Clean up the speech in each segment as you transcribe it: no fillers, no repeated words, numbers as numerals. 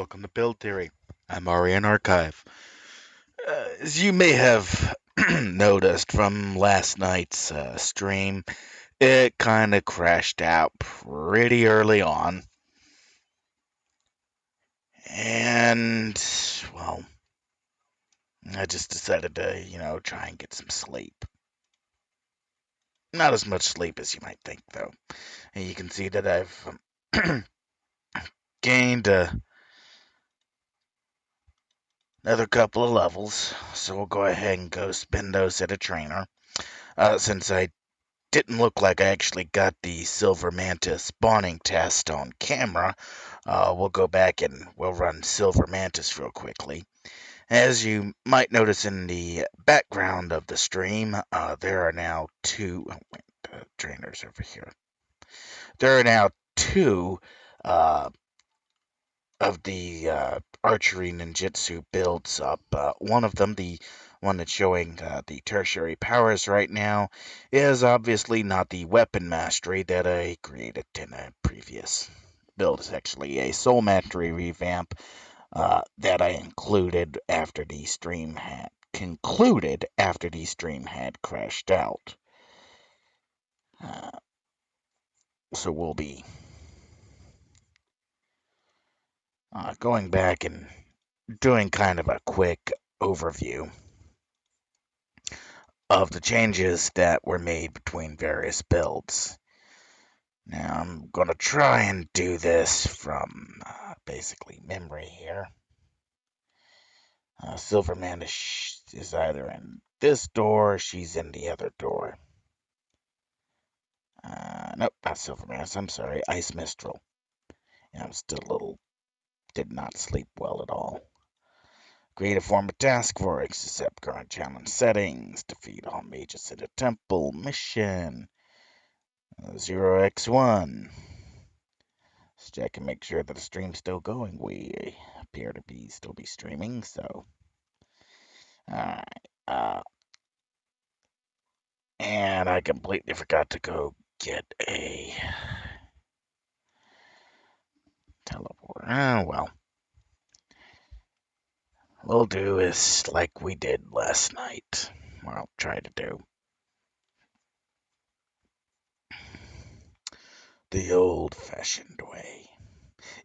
Welcome to Build Theory. I'm Aurian Archive. As you may have noticed from last night's stream, it kind of crashed out pretty early on. And, well, I just decided to, try and get some sleep. Not as much sleep as you might think, though. And you can see that I've gained another couple of levels, so we'll go ahead and go spin those at a trainer. Since I didn't look like I actually got the Silver Mantis spawning test on camera, we'll go back and we'll run Silver Mantis real quickly. As you might notice in the background of the stream, there are now two trainers over here. There are now two of the archery ninjutsu builds up. One of them, the one that's showing the tertiary powers right now, is obviously not the weapon mastery that I created in a previous build. It's actually a soul mastery revamp that I included after the stream had concluded after the stream had crashed out. So we'll be going back and doing kind of a quick overview of the changes that were made between various builds. Now I'm going to try and do this from basically memory here. Silver Mantis is either in this door or she's in the other door. Nope, not Silver Mantis, I'm sorry, Ice Mistral. Yeah, I'm still did not sleep well at all. Create a form of task force, accept current challenge settings, defeat all mages in a temple, mission, 0x1. Let's check and make sure that the stream's still going. We appear to still be streaming, so. Alright. And I completely forgot to go get a teleport. Oh, well. We'll do is like we did last night. Or I'll try to do. The old-fashioned way.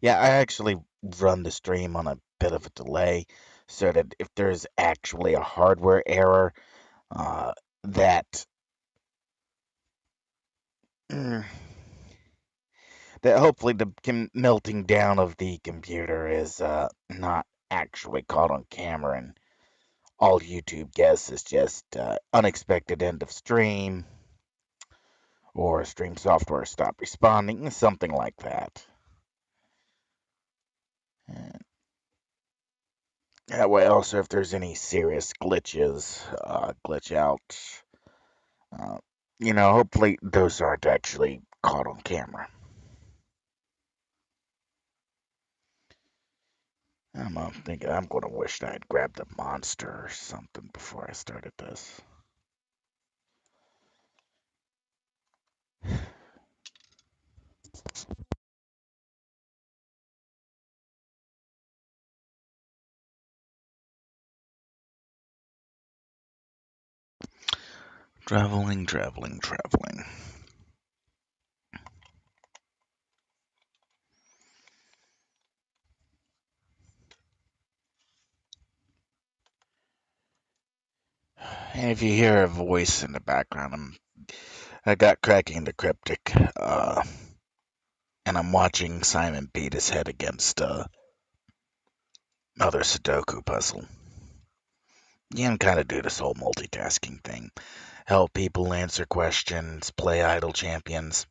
Yeah, I actually run the stream on a bit of a delay so that if there's actually a hardware error, that hopefully the melting down of the computer is not actually caught on camera and all YouTube gets is just unexpected end of stream or stream software stop responding, something like that. And that way also if there's any serious glitches, glitch outs, hopefully those aren't actually caught on camera. I'm thinking I'm going to wish I had grabbed a monster or something before I started this. Traveling. And if you hear a voice in the background, I got Cracking the Cryptic, and I'm watching Simon beat his head against another Sudoku puzzle. You can kind of do this whole multitasking thing. Help people answer questions, play idle champions.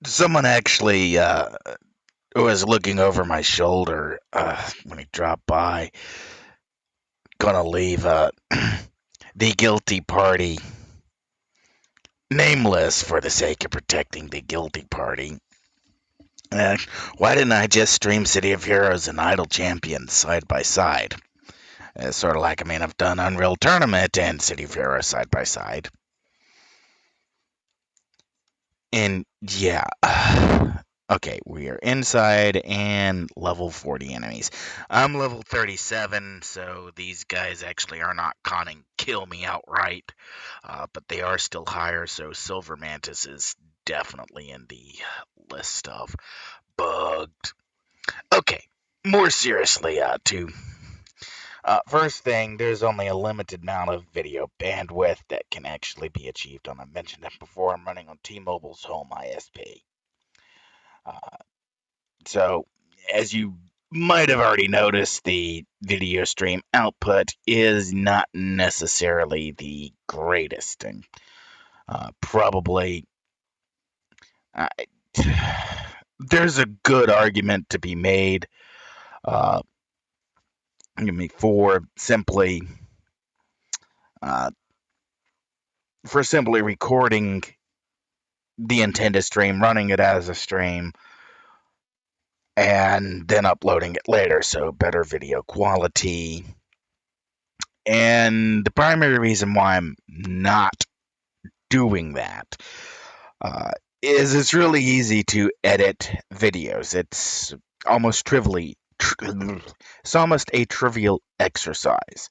Someone actually was looking over my shoulder when he dropped by. Gonna leave the guilty party nameless for the sake of protecting the guilty party. Why didn't I just stream City of Heroes and Idle Champions side by side? It's sort of like, I've done Unreal Tournament and City of Heroes side by side. And yeah, Okay, we are inside and level 40 enemies. I'm level 37, so these guys actually are not conning kill me outright, but they are still higher, so Silver Mantis is definitely in the list of bugged. Okay, more seriously, too. First thing, there's only a limited amount of video bandwidth that can actually be achieved on. I mentioned that before. I'm running on T-Mobile's home ISP. Uh, so, as you might have already noticed, the video stream output is not necessarily the greatest, and probably uh, there's a good argument to be made uh, for simply uh, recording the intended stream, running it as a stream, and then uploading it later, so better video quality. And the primary reason why I'm not doing that uh, is it's really easy to edit videos. It's almost it's almost a trivial exercise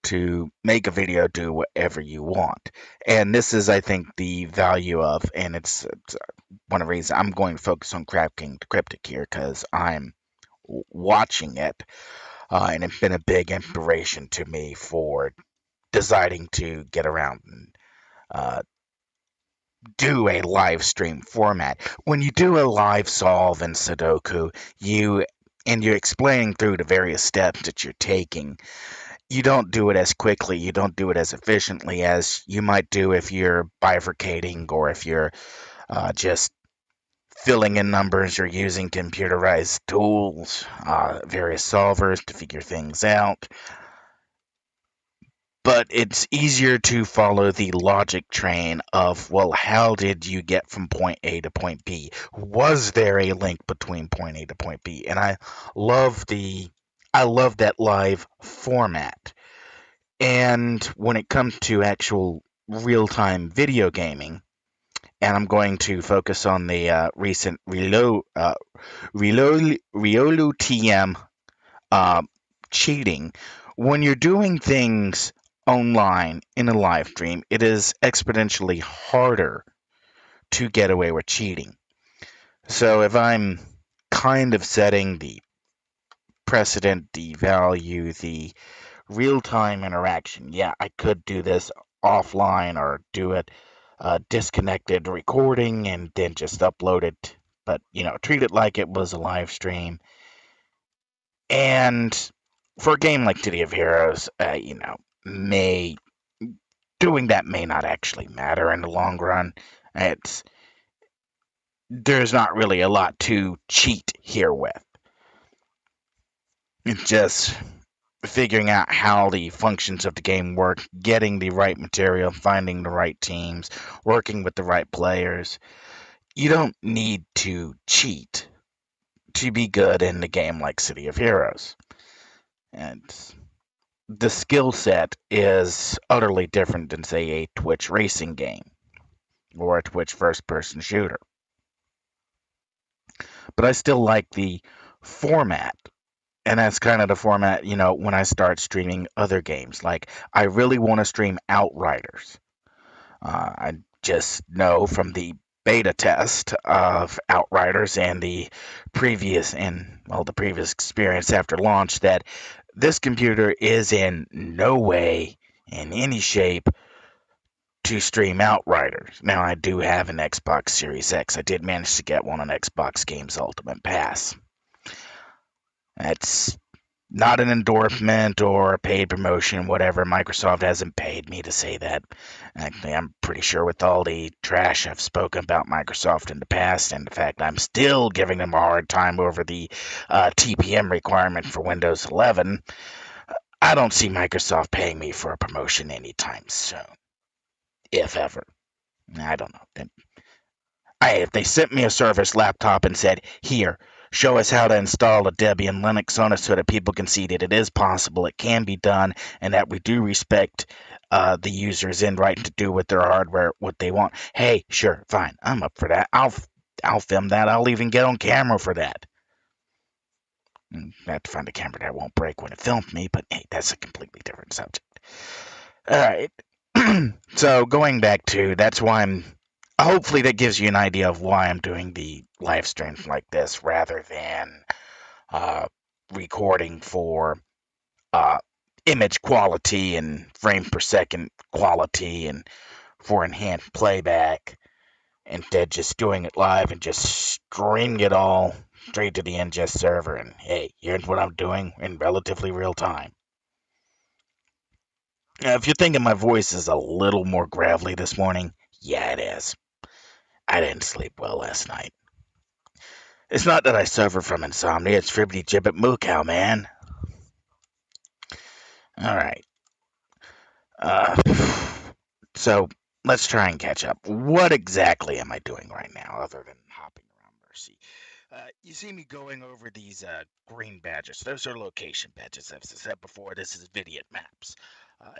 to make a video do whatever you want. And this is, I think, the value of, and it's one of the reasons I'm going to focus on cracking the cryptic here because I'm watching it, and it's been a big inspiration to me for deciding to get around and uh, do a live stream format. When you do a live solve in Sudoku, you're explaining through the various steps that you're taking. You don't do it as quickly, you don't do it as efficiently as you might do if you're bifurcating or if you're just filling in numbers or using computerized tools, various solvers to figure things out. But it's easier to follow the logic train of, well, how did you get from point A to point B? Was there a link between point A to point B? And love I love that live format. And when it comes to actual real-time video gaming, and I'm going to focus on the recent Riolu TM uh, cheating. When you're doing things online in a live stream, it is exponentially harder to get away with cheating. So if I'm kind of setting the precedent, the value, the real time interaction, yeah, I could do this offline or do it disconnected recording and then just upload it, but treat it like it was a live stream. And for a game like City of Heroes, may doing that may not actually matter in the long run. It's there's not really a lot to cheat here with. It's just figuring out how the functions of the game work, getting the right material, finding the right teams, working with the right players. You don't need to cheat to be good in the game like City of Heroes. And the skill set is utterly different than, say, a Twitch racing game or a Twitch first person shooter. But I still like the format. And that's kind of the format, when I start streaming other games. Like, I really want to stream Outriders. I just know from the beta test of Outriders and the previous experience after launch that this computer is in no way, in any shape, to stream Outriders. Now, I do have an Xbox Series X. I did manage to get one on Xbox Games Ultimate Pass. That's not an endorsement or a paid promotion, whatever. Microsoft hasn't paid me to say that. Actually, I'm pretty sure with all the trash I've spoken about Microsoft in the past and the fact I'm still giving them a hard time over the TPM requirement for Windows 11, I don't see Microsoft paying me for a promotion anytime soon, if ever. I don't know. If they sent me a Surface laptop and said, here, show us how to install a Debian Linux on it so that people can see that it is possible, it can be done, and that we do respect the user's in right to do with their hardware what they want. Hey, sure, fine, I'm up for that. I'll I'll film that. I'll even get on camera for that. I have to find a camera that won't break when it filmed me, but hey, that's a completely different subject. All right. So going back to that's why I'm. Hopefully that gives you an idea of why I'm doing the live streams like this rather than uh, recording for uh, image quality and frame per second quality and for enhanced playback. Instead, just doing it live and just streaming it all straight to the ingest server. And hey, here's what I'm doing in relatively real time. Now, if you're thinking my voice is a little more gravelly this morning, yeah, it is. I didn't sleep well last night. It's not that I suffer from insomnia, it's fribbity gibbet moo cow, man. Alright. Uh, so, let's try and catch up. What exactly am I doing right now other than hopping around Mercy? You see me going over these green badges. Those are location badges. As I said before, this is Vidiot Maps.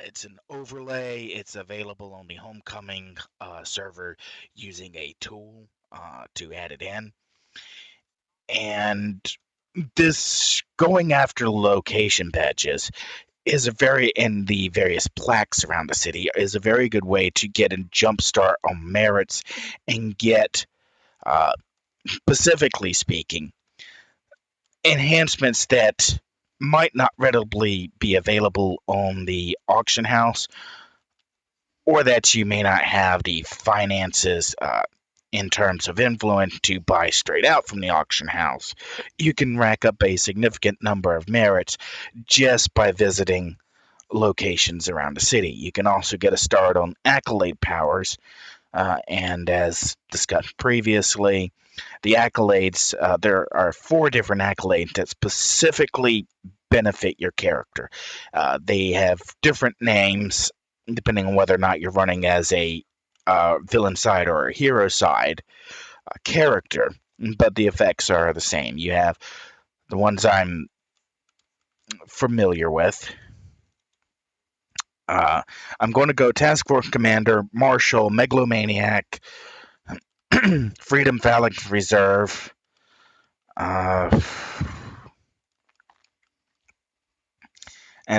It's an overlay. It's available on the Homecoming server using a tool to add it in. And this going after location badges is a very and the various plaques around the city is a very good way to get a jump start on merits and get specifically speaking enhancements that might not readily be available on the auction house or that you may not have the finances in terms of influence to buy straight out from the auction house. You can rack up a significant number of merits just by visiting locations around the city. You can also get a start on accolade powers, and as discussed previously, the accolades, there are 4 different accolades that specifically benefit your character. They have different names depending on whether or not you're running as a villain side or a hero side character, but the effects are the same. You have the ones I'm familiar with. I'm going to go Task Force Commander, Marshal, Megalomaniac, Freedom Phalanx Reserve. And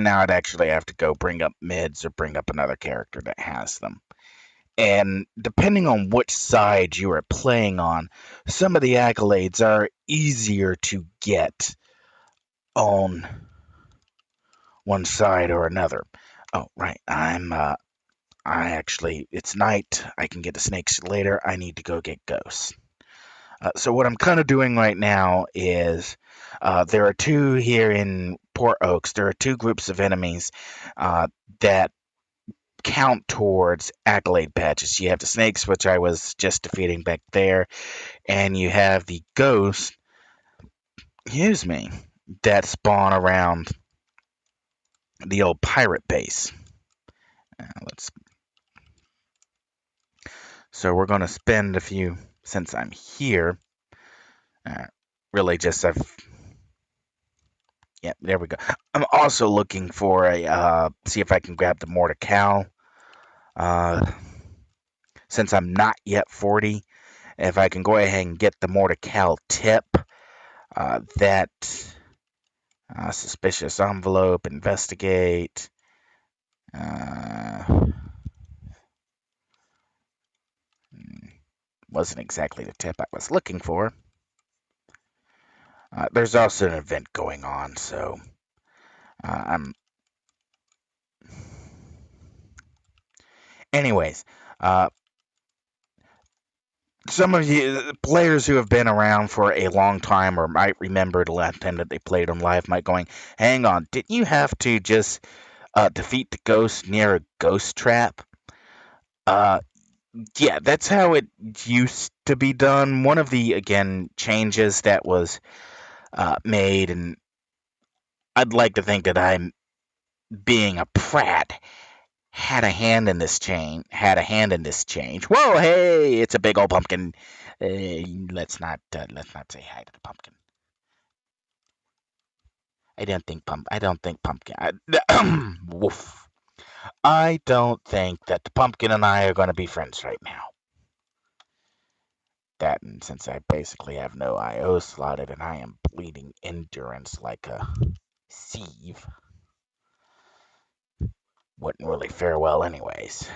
now I'd actually have to go bring up mids or bring up another character that has them. And depending on which side you are playing on, some of the accolades are easier to get on one side or another. Oh, right. It's night. I can get the snakes later. I need to go get ghosts. So what I'm kind of doing right now is there are 2 here in Port Oaks. There are 2 groups of enemies that count towards accolade badges. You have the snakes, which I was just defeating back there, and you have the ghosts, excuse me, that spawn around the old pirate base. So we're going to spend a few, since I'm here, really just yeah, there we go. I'm also looking for see if I can grab the Mordecai. Since I'm not yet 40, if I can go ahead and get the Mordecai tip, that suspicious envelope, investigate. Wasn't exactly the tip I was looking for. There's also an event going on, so I'm. Anyways, some of you players who have been around for a long time or might remember the last time that they played them live might going, hang on, didn't you have to just defeat the ghost near a ghost trap? Yeah, that's how it used to be done. One of the, again, changes that was made, and I'd like to think that I'm being a prat, had a hand in this change. Whoa, hey, it's a big old pumpkin. Let's not say hi to the pumpkin. I don't think pumpkin. Woof. I don't think that the pumpkin and I are going to be friends right now. that, and since I basically have no IO slotted and I am bleeding endurance like a sieve, wouldn't really fare well anyways.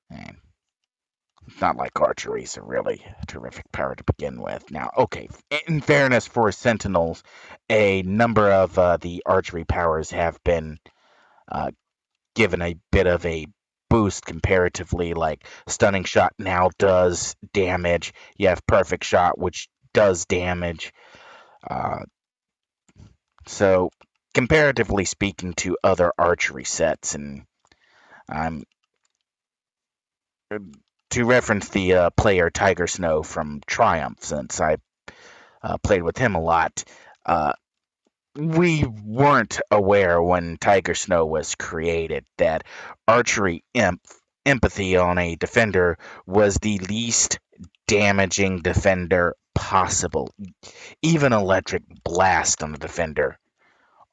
And it's not like archery's a really terrific power to begin with. Now, okay, in fairness for Sentinels, a number of the archery powers have been uh, given a bit of a boost comparatively. Like stunning shot now does damage. You have perfect shot, which does damage. Uh, so, comparatively speaking to other archery sets, and I'm to reference the player Tiger Snow from Triumph, since I played with him a lot. Uh, we weren't aware when Tiger Snow was created that archery empathy on a defender was the least damaging defender possible. Even electric blast on a defender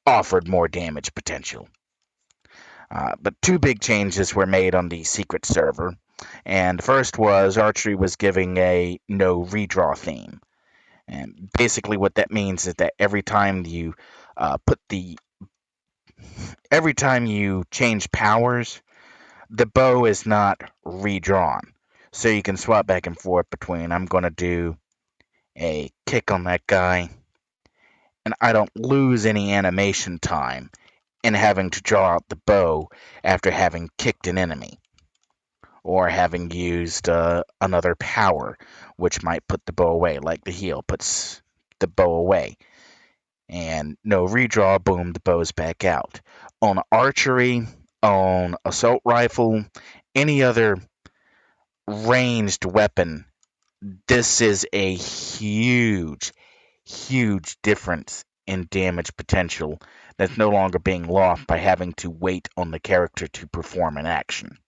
offered more damage potential. But two big changes were made on the secret server. And first was archery was giving a no redraw theme. And basically, what that means is that every time you change powers, the bow is not redrawn. So you can swap back and forth between I'm going to do a kick on that guy, and I don't lose any animation time in having to draw out the bow after having kicked an enemy or having used another power, which might put the bow away, like the heal puts the bow away. And no redraw, boom, the bow's back out. On archery, on assault rifle, any other ranged weapon, this is a huge, huge difference in damage potential that's no longer being lost by having to wait on the character to perform an action.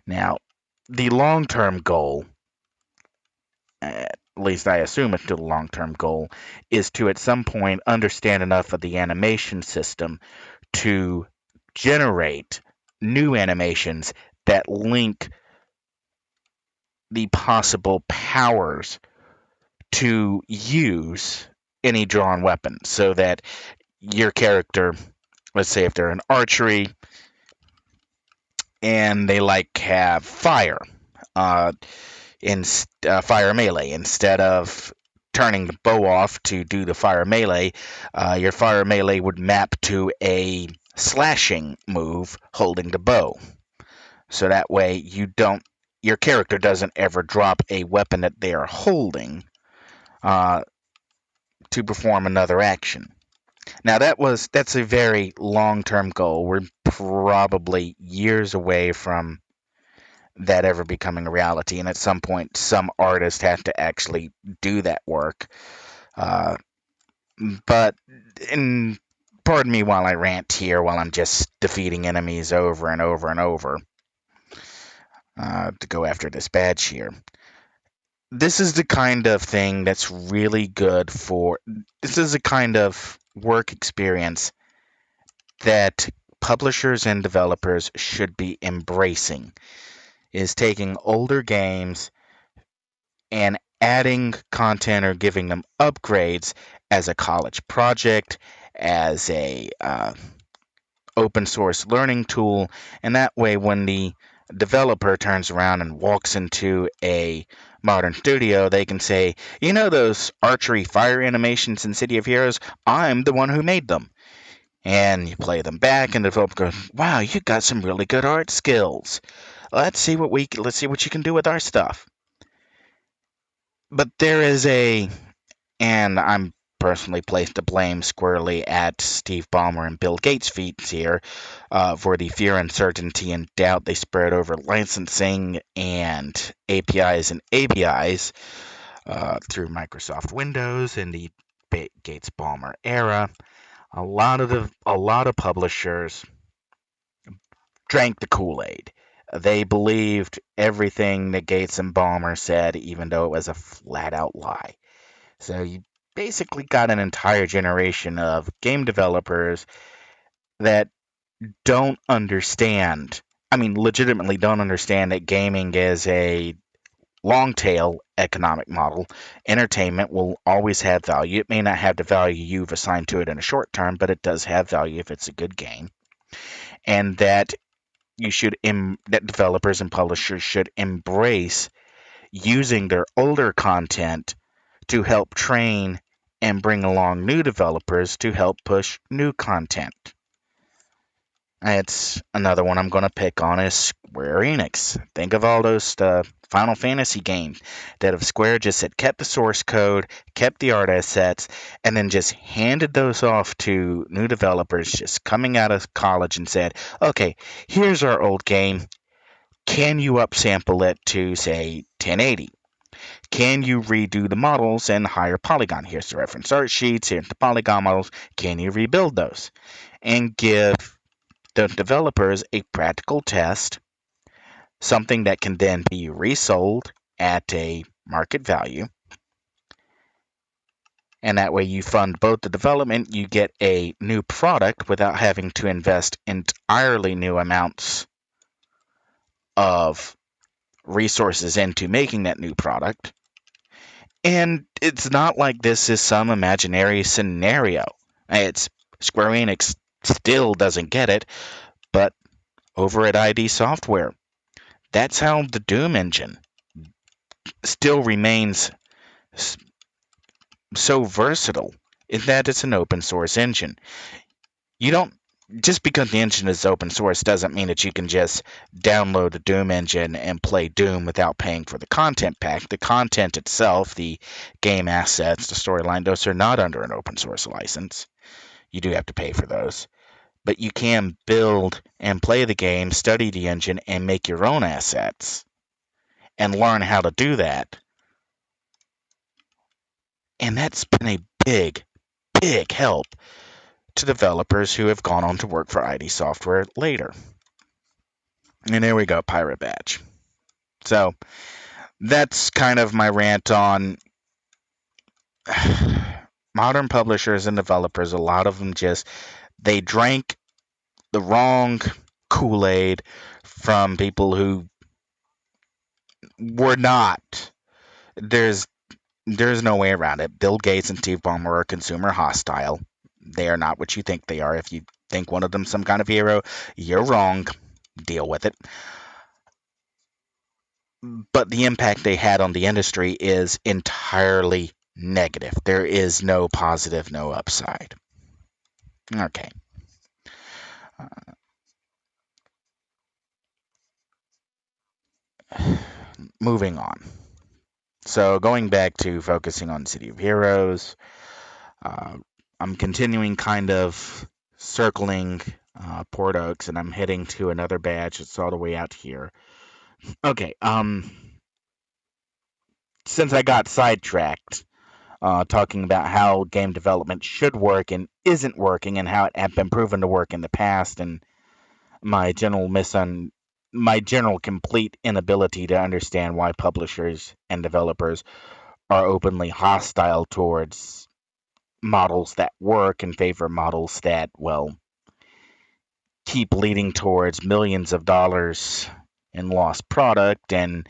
Now, the long term goal, at least I assume it's still a long term goal, is to at some point understand enough of the animation system to generate new animations that link the possible powers to use any drawn weapon so that your character, let's say if they're in archery and they like have fire, uh, fire melee, instead of turning the bow off to do the fire melee, your fire melee would map to a slashing move holding the bow. So that way your character doesn't ever drop a weapon that they are holding uh, to perform another action. Now that's a very long-term goal. We're probably years away from that ever becoming a reality, and at some point, some artists have to actually do that work. Uh, but and pardon me while I rant here, while I'm just defeating enemies over and over and over to go after this badge here. This is the kind of thing that's really good for. This is a kind of work experience that publishers and developers should be embracing, is taking older games and adding content or giving them upgrades as a college project, as a open source learning tool, and that way when the developer turns around and walks into a modern studio, they can say, you know those archery fire animations in City of Heroes? I'm the one who made them. And you play them back, and the developer goes, "Wow, you got some really good art skills. Let's see what you can do with our stuff." But and I'm personally placed the blame squarely at Steve Ballmer and Bill Gates' feet here for the fear, uncertainty, and doubt they spread over licensing and APIs and ABIs through Microsoft Windows in the Gates-Ballmer era. A lot of publishers drank the Kool-Aid. They believed everything that Gates and Ballmer said, even though it was a flat-out lie. So you basically got an entire generation of game developers that don't understand legitimately don't understand that gaming is a long tail economic model. Entertainment will always have value. It may not have the value you've assigned to it in a short term, but it does have value if it's a good game. And that that developers and publishers should embrace using their older content to help train and bring along new developers to help push new content. It's another one I'm going to pick on is Square Enix. Think of all those Final Fantasy games that if Square just had kept the source code, kept the art assets, and then just handed those off to new developers just coming out of college and said, okay, here's our old game. Can you upsample it to, say, 1080? Can you redo the models and higher polygon? Here's the reference art sheets. Here's the polygon models. Can you rebuild those? And give the developers a practical test, something that can then be resold at a market value. And that way you fund both the development, you get a new product without having to invest entirely new amounts of resources into making that new product. And it's not like this is some imaginary scenario. It's Square Enix still doesn't get it, but over at ID Software, that's how the Doom engine still remains so versatile, in that it's an open source engine. You don't Just because the engine is open source doesn't mean that you can just download the Doom engine and play Doom without paying for the content pack. The content itself, the game assets, the storyline, those are not under an open source license. You do have to pay for those. But you can build and play the game, study the engine, and make your own assets and learn how to do that. And that's been a big, big help to developers who have gone on to work for ID Software later. And there we go, Pirate Badge. So that's kind of my rant on modern publishers and developers. A lot of them they drank the wrong Kool-Aid from people who were not. There's no way around it. Bill Gates and Steve Ballmer are consumer hostile. They are not what you think they are. If you think one of them's some kind of hero, you're wrong. Deal with it. But the impact they had on the industry is entirely negative. There is no positive, no upside. Okay. Moving on. So going back to focusing on City of Heroes, I'm continuing kind of circling Port Oaks, and I'm heading to another badge that's all the way out here. Okay, since I got sidetracked talking about how game development should work and isn't working, and how it had been proven to work in the past, and my general complete inability to understand why publishers and developers are openly hostile towards models that work and favor models that, well, keep leading towards millions of dollars in lost product, and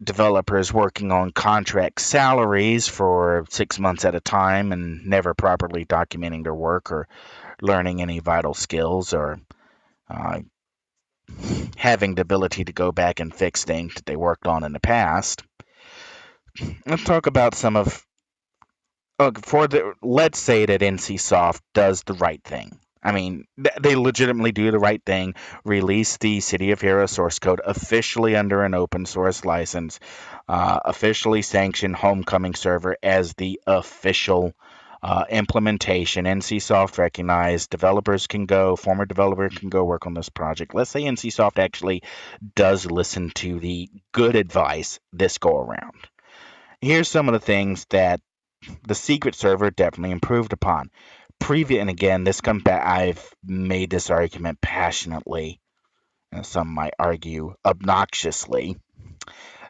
developers working on contract salaries for 6 months at a time and never properly documenting their work or learning any vital skills, or having the ability to go back and fix things that they worked on in the past. Let's talk about some of let's say that NCSoft does the right thing. I mean, they legitimately do the right thing, release the City of Heroes source code officially under an open source license, officially sanction Homecoming server as the official implementation. NCSoft recognized former developers can go work on this project. Let's say NCSoft actually does listen to the good advice this go around. Here's some of the things that the secret server definitely improved upon. And again, this comes back. I've made this argument passionately, and some might argue obnoxiously,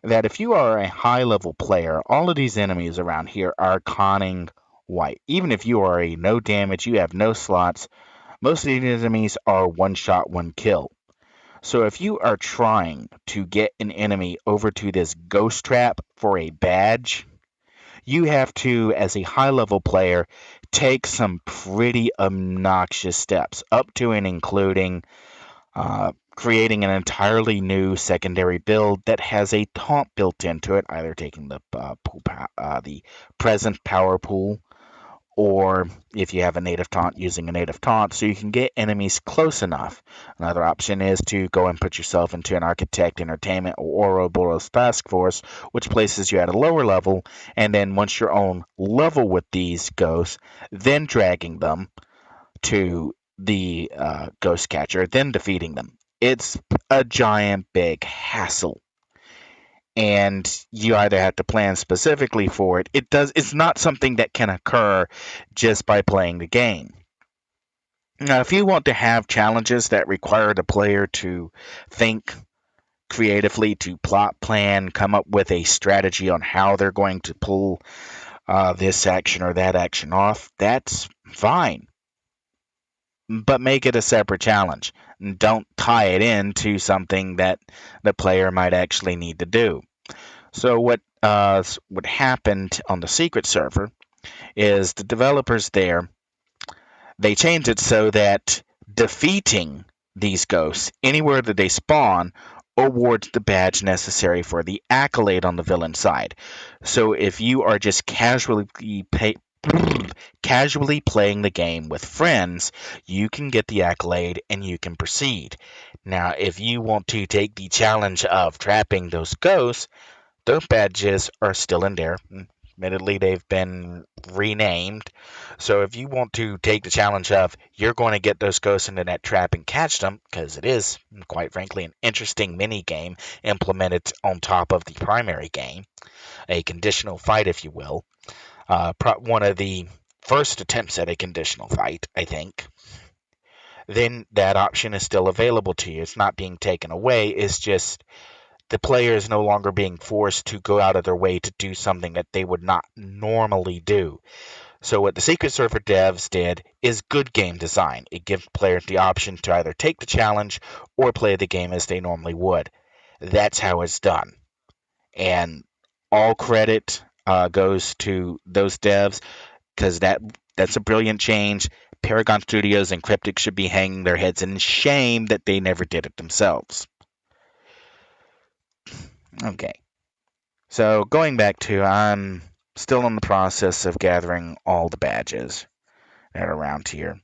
that if you are a high-level player, all of these enemies around here are conning white. Even if you are a no damage, you have no slots, most of these enemies are one shot, one kill. So if you are trying to get an enemy over to this ghost trap for a badge, you have to, as a high level player, take some pretty obnoxious steps, up to and including creating an entirely new secondary build that has a taunt built into it, either taking the present power pool, or if you have a native taunt, using a native taunt so you can get enemies close enough. Another option is to go and put yourself into an Architect, Entertainment, or Ouroboros Task Force, which places you at a lower level, and then once you're on level with these ghosts, then dragging them to the ghost catcher, then defeating them. It's a giant big hassle, and you either have to plan specifically for it. It's not something that can occur just by playing the game. Now, if you want to have challenges that require the player to think creatively, to plot plan, come up with a strategy on how they're going to pull this action or that action off, that's fine. But make it a separate challenge. Don't tie it into something that the player might actually need to do. So what happened on the secret server is the developers there, they changed it so that defeating these ghosts anywhere that they spawn awards the badge necessary for the accolade on the villain side. So if you are just casually playing the game with friends, you can get the accolade and you can proceed. Now, if you want to take the challenge of trapping those ghosts, those badges are still in there. Admittedly, they've been renamed. So if you want to take the challenge of you're going to get those ghosts into that trap and catch them, because it is, quite frankly, an interesting mini game implemented on top of the primary game, a conditional fight, if you will. One of the first attempts at a conditional fight, I think. Then that option is still available to you. It's not being taken away. It's just the player is no longer being forced to go out of their way to do something that they would not normally do. So what the Secret Server devs did is good game design. It gives players the option to either take the challenge or play the game as they normally would. That's how it's done. And all credit goes to those devs, because that's a brilliant change. Paragon Studios and Cryptic should be hanging their heads in shame that they never did it themselves. Okay. So going back to, I'm still in the process of gathering all the badges that are around here.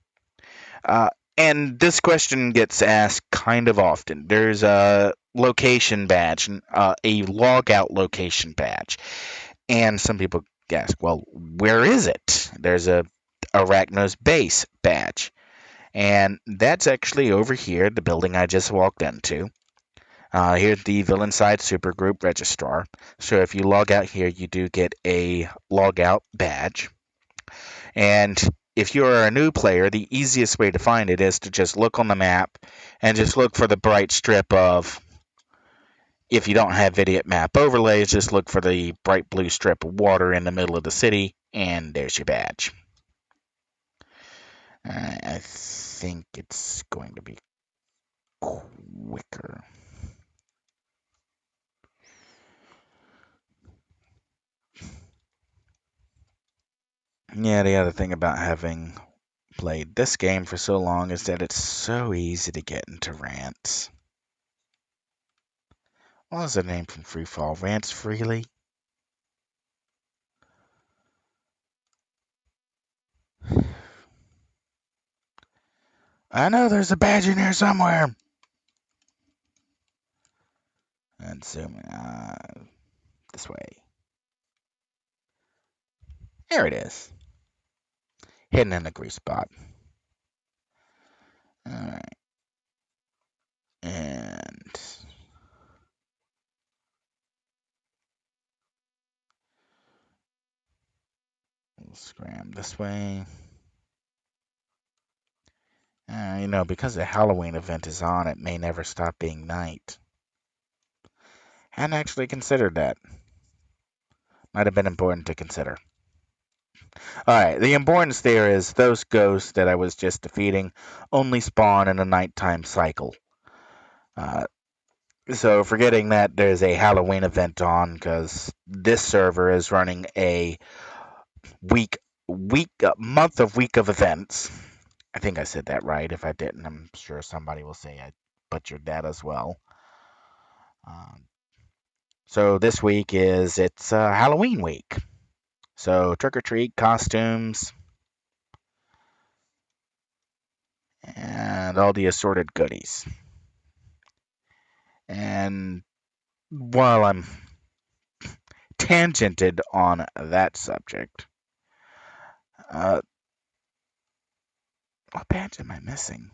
Uh, and this question gets asked kind of often. There's a location badge, a logout location badge. And some people ask, well, where is it? There's a Arachnos base badge. And that's actually over here, the building I just walked into. Here's the Villain Side Supergroup Registrar. So if you log out here, you do get a logout badge. And if you're a new player, the easiest way to find it is to just look on the map and just look for the bright strip of, if you don't have idiot map overlays, just look for the bright blue strip of water in the middle of the city, and there's your badge. I think it's going to be quicker. Yeah, the other thing about having played this game for so long is that it's so easy to get into rants. What was the name from Free Fall? Rants Freely? I know there's a badge in here somewhere. And zoom this way. Here it is. Hidden in the grease spot. Alright. And we'll scram this way. Because the Halloween event is on, it may never stop being night. Hadn't actually considered that. Might have been important to consider. Alright, the importance there is those ghosts that I was just defeating only spawn in a nighttime cycle. Uh, so forgetting that there's a Halloween event on, because this server is running a month of week of events. I think I said that right. If I didn't, I'm sure somebody will say I butchered that as well. Um, so this week it's Halloween week. So trick or treat costumes and all the assorted goodies. And while I'm tangented on that subject, uh, what badge am I missing?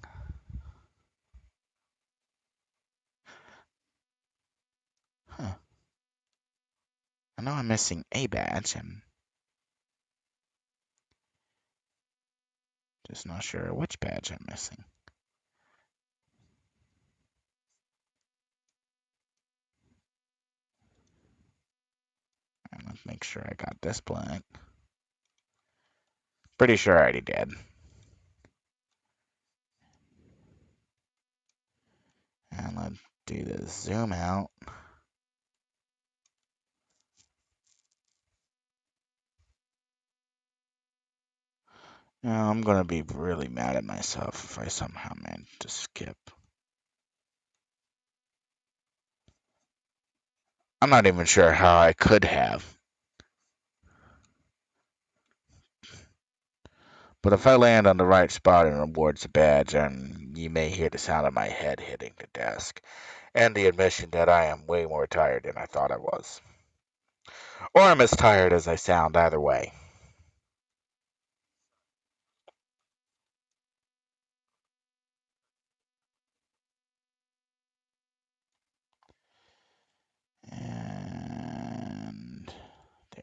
Huh. I know I'm missing a badge. I'm just not sure which badge I'm missing. And let's make sure I got this blank. Pretty sure I already did. And let's do the zoom out. Now, I'm gonna be really mad at myself if I somehow manage to skip. I'm not even sure how I could have. But if I land on the right spot and awards a badge, and you may hear the sound of my head hitting the desk, and the admission that I am way more tired than I thought I was. Or I'm as tired as I sound, either way. And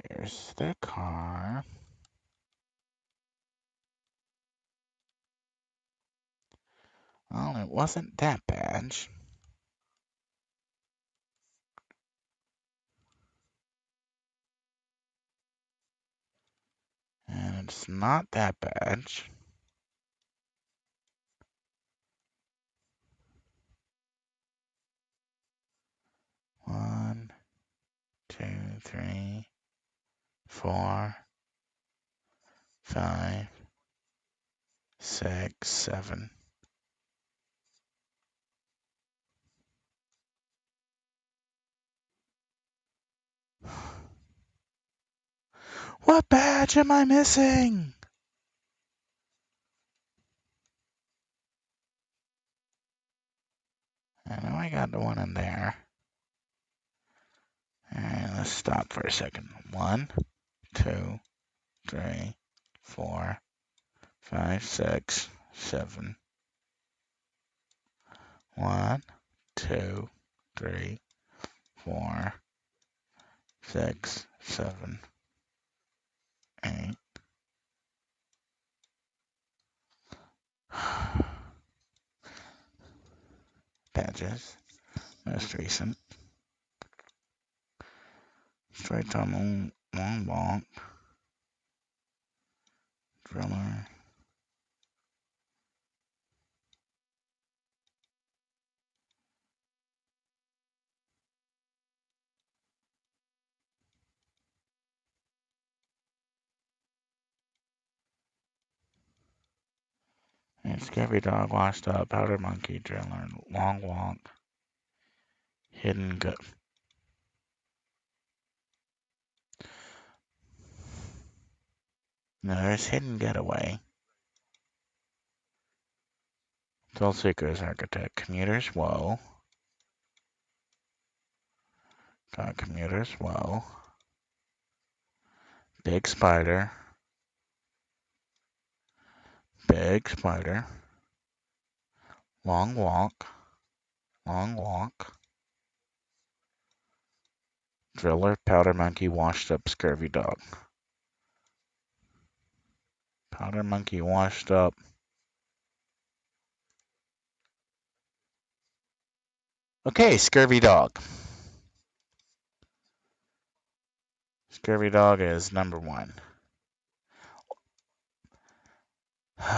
there's the car. Well, it wasn't that badge. And it's not that badge. One, two, three, 4, 5, 6, 7. What badge am I missing? I know I got the one in there. And let's stop for a second. 1, 2, 3, 4, 5, 6, 7. 1, 2, 3, 4, 6, 7, 8. Badges. Most recent. Straight tunnel. Long walk. Driller. And Scurvy Dog, Washed Up, Powder Monkey, Driller, Long Walk, Hidden Go. No, there's Hidden Getaway. Thrill Seekers Architect, Commuters Woe. Got Commuters Woe. Big Spider. Big Spider. Long Walk. Long Walk. Driller, Powder Monkey, Washed Up, Scurvy Dog. Powder Monkey, Washed Up. Okay, Scurvy Dog. Scurvy Dog is number 1.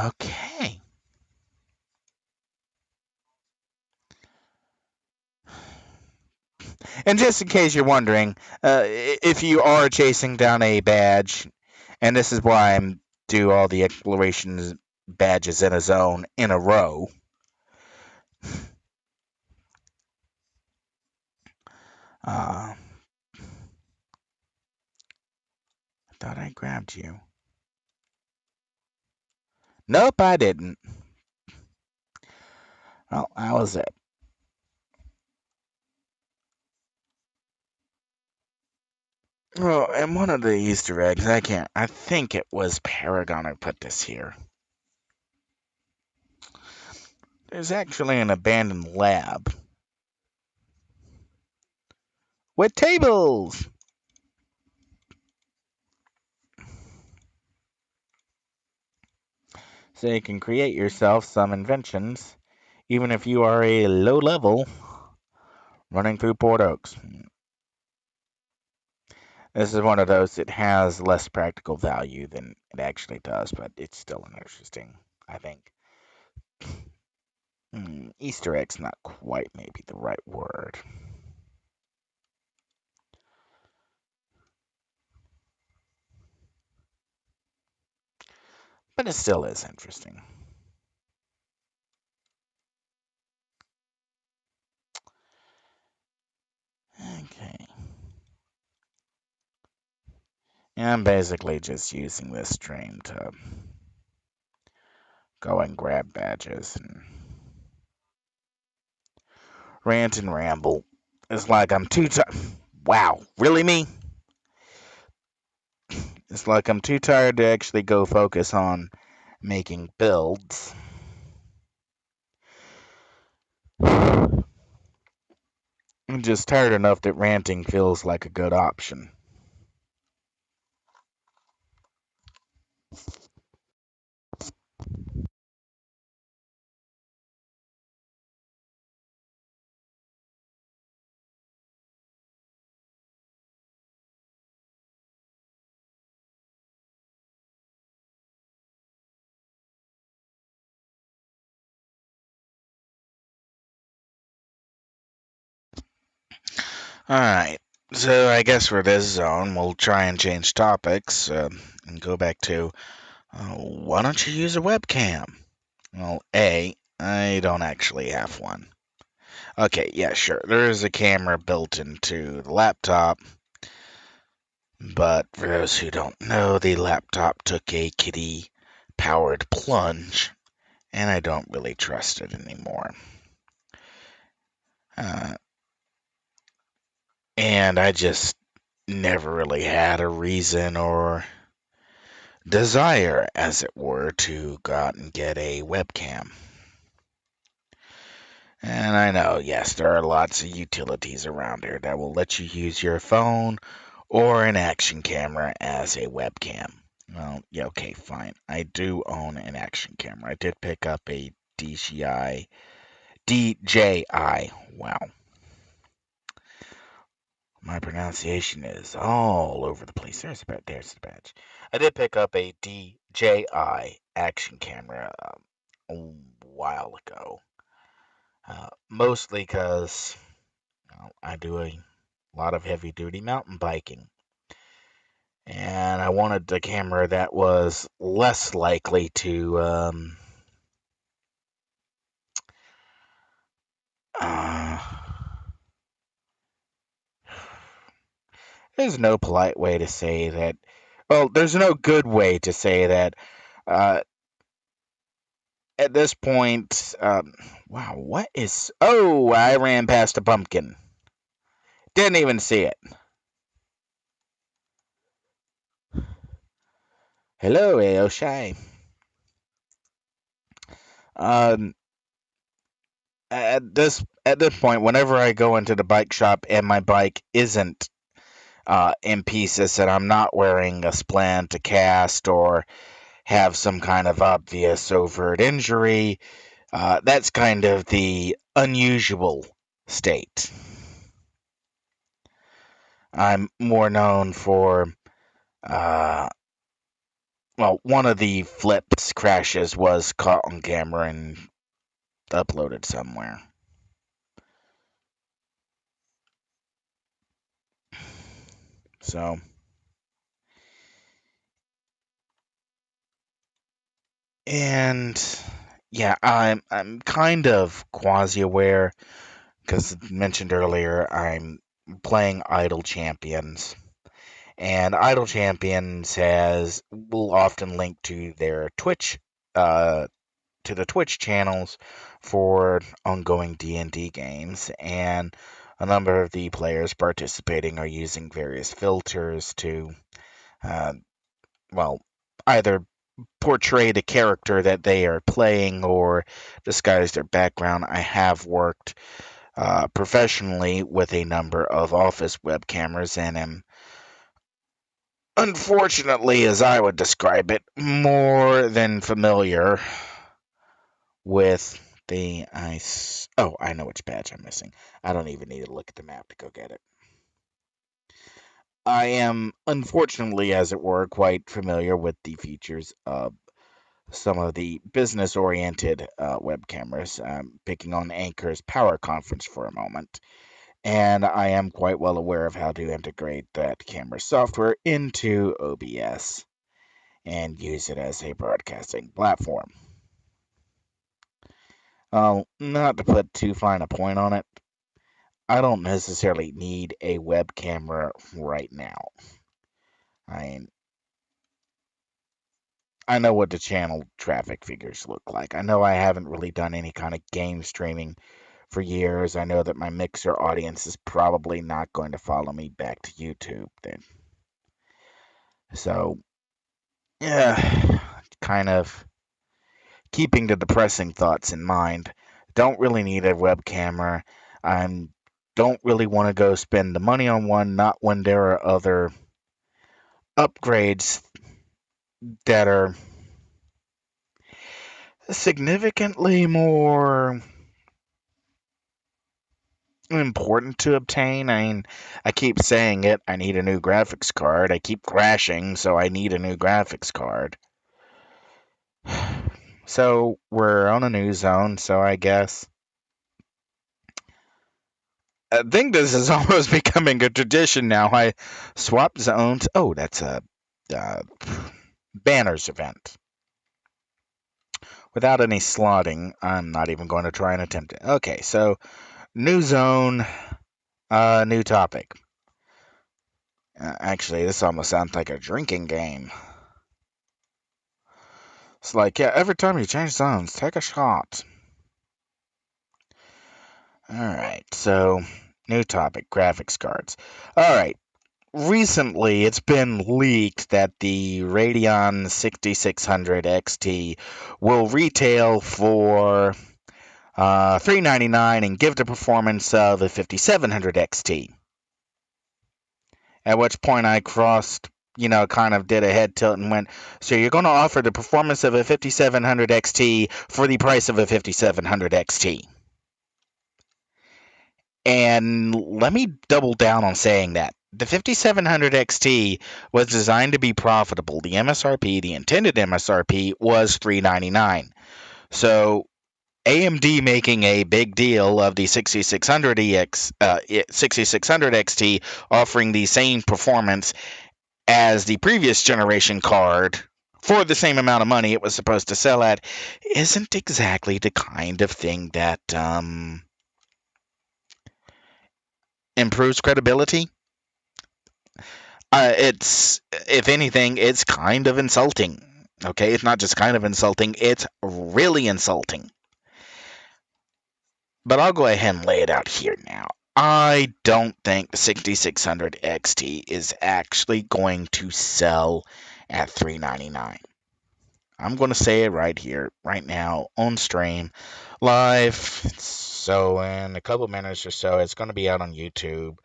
Okay. And just in case you're wondering, if you are chasing down a badge, and this is why I'm do all the explorations badges in a zone in a row. I thought I grabbed you. Nope, I didn't. Well, that was it. Oh, and one of the Easter eggs, I think it was Paragon who put this here. There's actually an abandoned lab with tables. So you can create yourself some inventions, even if you are a low level running through Port Oaks. This is one of those that has less practical value than it actually does, but it's still interesting, I think. Easter egg's not quite maybe the right word. But it still is interesting. Okay. And I'm basically just using this stream to go and grab badges and rant and ramble. It's like I'm too tired. Wow, really me? It's like I'm too tired to actually go focus on making builds. I'm just tired enough that ranting feels like a good option. Alright, so I guess for this zone, we'll try and change topics and go back to why don't you use a webcam? Well, I don't actually have one. Okay, yeah, sure. There is a camera built into the laptop, but for those who don't know, the laptop took a kitty powered plunge, and I don't really trust it anymore. Uh, and I just never really had a reason or desire, as it were, to go out and get a webcam. And I know, yes, there are lots of utilities around here that will let you use your phone or an action camera as a webcam. Well, yeah, okay, fine. I do own an action camera. I did pick up a DJI. Wow, my pronunciation is all over the place. There's the badge. I did pick up a DJI action camera a while ago, mostly because I do a lot of heavy duty mountain biking. And I wanted a camera that was less likely to uh, there's no polite way to say that. Well, there's no good way to say that. Uh, at this point, wow, what is? Oh, I ran past a pumpkin. Didn't even see it. Hello, Aoshai. Um, at this point, whenever I go into the bike shop and my bike isn't in pieces and I'm not wearing a splint, a cast, or have some kind of obvious overt injury, that's kind of the unusual state. I'm more known for, uh, well, one of the flips crashes was caught on camera and uploaded somewhere. So, and yeah, I'm kind of quasi aware because mentioned earlier I'm playing Idle Champions, and Idle Champions will often link to their Twitch, to the Twitch channels for ongoing D&D games, and a number of the players participating are using various filters to, uh, well, either portray the character that they are playing or disguise their background. I have worked professionally with a number of office web cameras and am, unfortunately, as I would describe it, more than familiar with the ice. Oh, I know which badge I'm missing. I don't even need to look at the map to go get it. I am, unfortunately, as it were, quite familiar with the features of some of the business oriented web cameras. Picking on Anchor's Power Conference for a moment. And I am quite well aware of how to integrate that camera software into OBS and use it as a broadcasting platform. Not to put too fine a point on it, I don't necessarily need a web camera right now. I mean, I know what the channel traffic figures look like. I know I haven't really done any kind of game streaming for years. I know that my Mixer audience is probably not going to follow me back to YouTube then. So, yeah, kind of keeping the depressing thoughts in mind. Don't really need a web camera. I don't really want to go spend the money on one, not when there are other upgrades that are significantly more important to obtain. I mean, I keep saying it, I need a new graphics card. I keep crashing, so I need a new graphics card. So we're on a new zone, so I guess I think this is almost becoming a tradition now. I swap zones. Oh, that's a uh, banners event. Without any slotting, I'm not even going to try and attempt it. Okay, so new zone, new topic. Actually, this almost sounds like a drinking game. It's like, yeah, every time you change zones, take a shot. Alright, so new topic, graphics cards. Alright, recently it's been leaked that the Radeon 6600 XT will retail for $399 and give the performance of a 5700 XT. At which point I crossed, kind of did a head tilt and went, so you're going to offer the performance of a 5700 XT for the price of a 5700 XT. And let me double down on saying that. The 5700 XT was designed to be profitable. The MSRP, the intended MSRP, was $399. So AMD making a big deal of the 6600 6600 XT offering the same performance as the previous generation card for the same amount of money it was supposed to sell at isn't exactly the kind of thing that improves credibility. It's, if anything, it's kind of insulting. Okay, it's not just kind of insulting, it's really insulting. But I'll go ahead and lay it out here now. I don't think the 6600 XT is actually going to sell at $399. I'm going to say it right here, right now, on stream, live. So, in a couple minutes or so, it's going to be out on YouTube.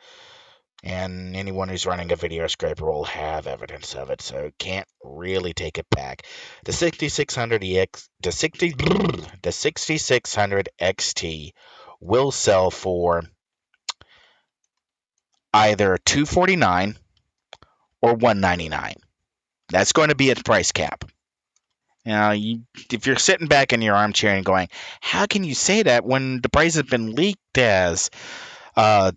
And anyone who's running a video scraper will have evidence of it, so can't really take it back. The 6600 the 6600 XT will sell for either $249 or $199. That's going to be its price cap. Now, if you're sitting back in your armchair and going, how can you say that when the price has been leaked as $390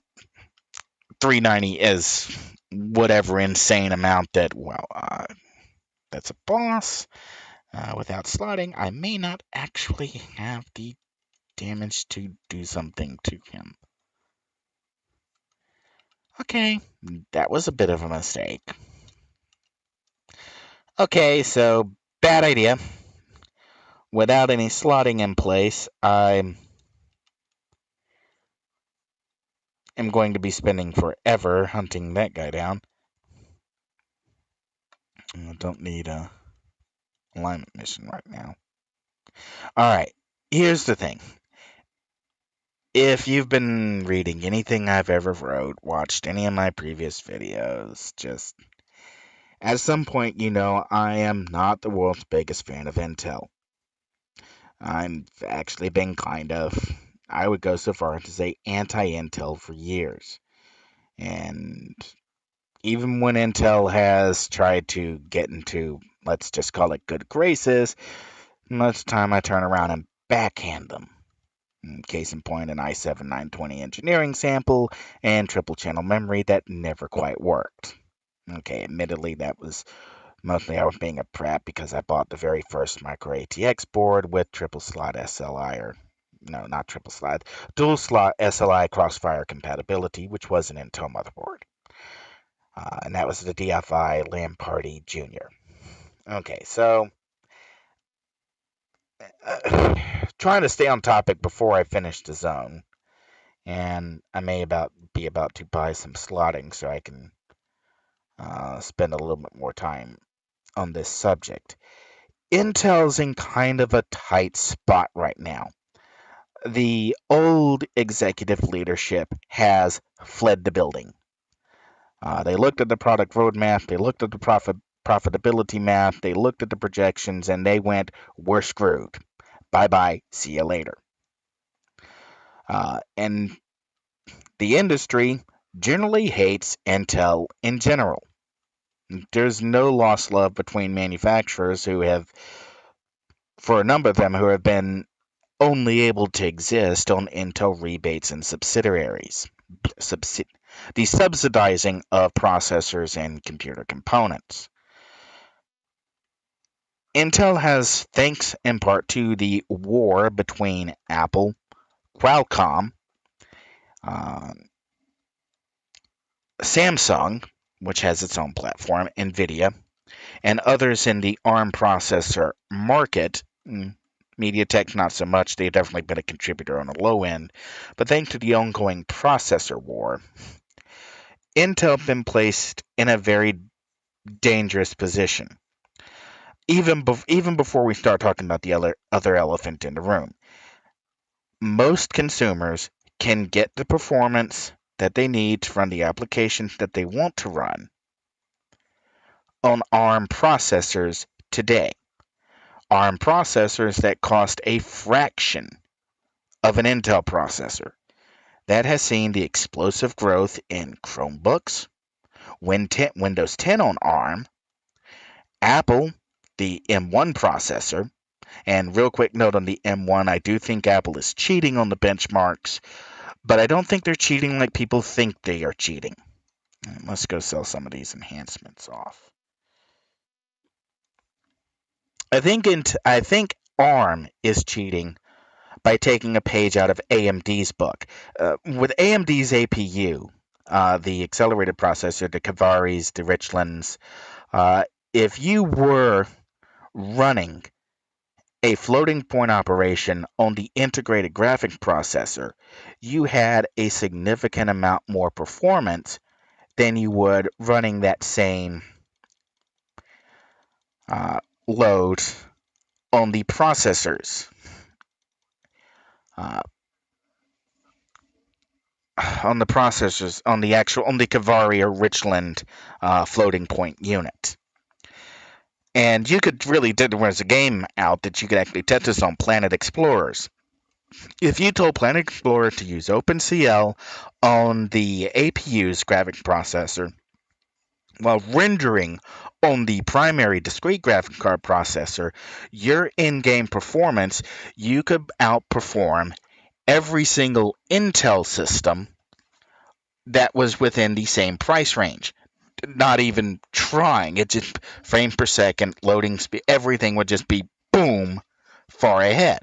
is whatever insane amount that, that's a boss. Without slotting, I may not actually have the damage to do something to him. Okay, that was a bit of a mistake. Okay, so bad idea. Without any slotting in place, I am going to be spending forever hunting that guy down. I don't need a alignment mission right now. Alright, here's the thing. If you've been reading anything I've ever wrote, watched any of my previous videos, just at some point you know I am not the world's biggest fan of Intel. I've actually been I would go so far as to say anti-Intel for years. And even when Intel has tried to get into, let's just call it good graces, most of the time I turn around and backhand them. Case in point, an i7 920 engineering sample and triple channel memory that never quite worked. Okay, admittedly, that was mostly I was being a prat because I bought the very first micro ATX board with triple slot SLI, or no, not triple slot, dual slot SLI crossfire compatibility, which was an Intel motherboard. And that was the DFI LAN Party Junior. Okay, so trying to stay on topic before I finish the zone, and I may be about to buy some slotting so I can spend a little bit more time on this subject. Intel's in kind of a tight spot right now. The old executive leadership has fled the building. They looked at the product roadmap, they looked at the profitability map, they looked at the projections, and they went, "We're screwed. Bye bye, see you later." And the industry generally hates Intel in general. There's no lost love between manufacturers who have, for a number of them, who have been only able to exist on Intel rebates and subsidiaries. The subsidizing of processors and computer components. Intel has, thanks in part to the war between Apple, Qualcomm, Samsung, which has its own platform, Nvidia, and others in the ARM processor market. MediaTek, not so much. They've definitely been a contributor on the low end. But thanks to the ongoing processor war, Intel has been placed in a very dangerous position. Even before we start talking about the other elephant in the room, most consumers can get the performance that they need to run the applications that they want to run on ARM processors today. ARM processors that cost a fraction of an Intel processor. That has seen the explosive growth in Chromebooks, Windows 10 on ARM, Apple, the M1 processor. And real quick note on the M1, I do think Apple is cheating on the benchmarks, but I don't think they're cheating like people think they are cheating. Let's go sell some of these enhancements off. I think ARM is cheating by taking a page out of AMD's book. With AMD's APU, the accelerated processor, the Kavaris, the Richlands, if you were running a floating point operation on the integrated graphics processor, you had a significant amount more performance than you would running that same load on the processors. On the Kavari or Richland floating point unit. And you could really, there was a game out that you could actually test this on Planet Explorers. If you told Planet Explorer to use OpenCL on the APU's graphics processor while rendering on the primary discrete graphics card processor, your in-game performance, you could outperform every single Intel system that was within the same price range. not even trying. It just frame per second, loading speed, everything would just be boom far ahead.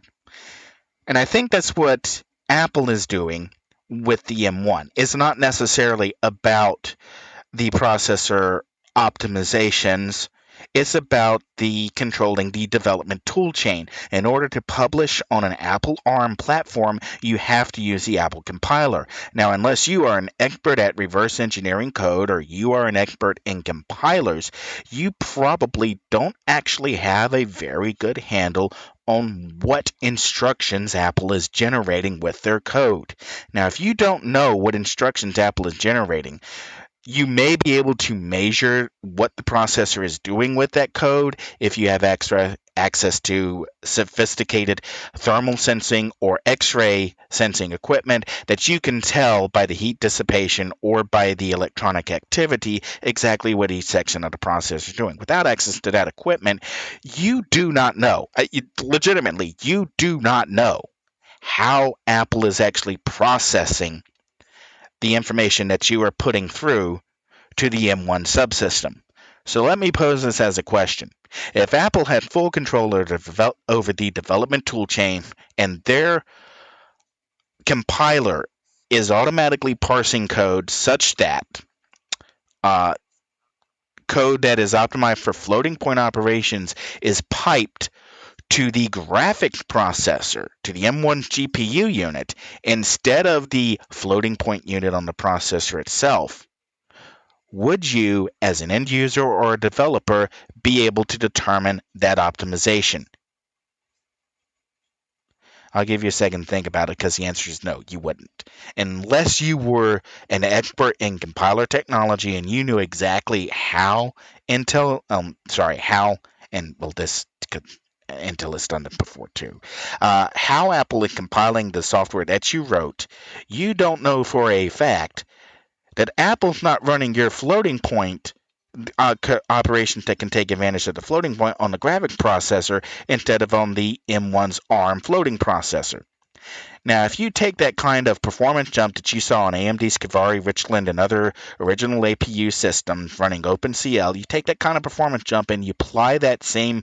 And I think that's what Apple is doing with the M1. It's not necessarily about the processor optimizations. It's about the controlling the development toolchain. In order to publish on an Apple ARM platform, you have to use the Apple compiler. Now, unless you are an expert at reverse engineering code or you are an expert in compilers, you probably don't actually have a very good handle on what instructions Apple is generating with their code. Now, if you don't know what instructions Apple is generating, you may be able to measure what the processor is doing with that code if you have extra access to sophisticated thermal sensing or X-ray sensing equipment that you can tell by the heat dissipation or by the electronic activity exactly what each section of the processor is doing. Without access to that equipment, you do not know. Legitimately, you do not know how Apple is actually processing the information that you are putting through to the M1 subsystem. So let me pose this as a question. If Apple had full control over the development toolchain and their compiler is automatically parsing code such that uh, code that is optimized for floating point operations is piped to the graphics processor, to the M1 GPU unit, instead of the floating point unit on the processor itself, would you, as an end user or a developer, be able to determine that optimization? I'll give you a second to think about it because the answer is no, you wouldn't. Unless you were an expert in compiler technology and you knew exactly how and well, this could, Intel has done it before too. How Apple is compiling the software that you wrote, you don't know for a fact that Apple's not running your floating point operations that can take advantage of the floating point on the graphics processor instead of on the M1's ARM floating processor. Now, if you take that kind of performance jump that you saw on AMD's Kavari, Richland, and other original APU systems running OpenCL, you take that kind of performance jump and you apply that same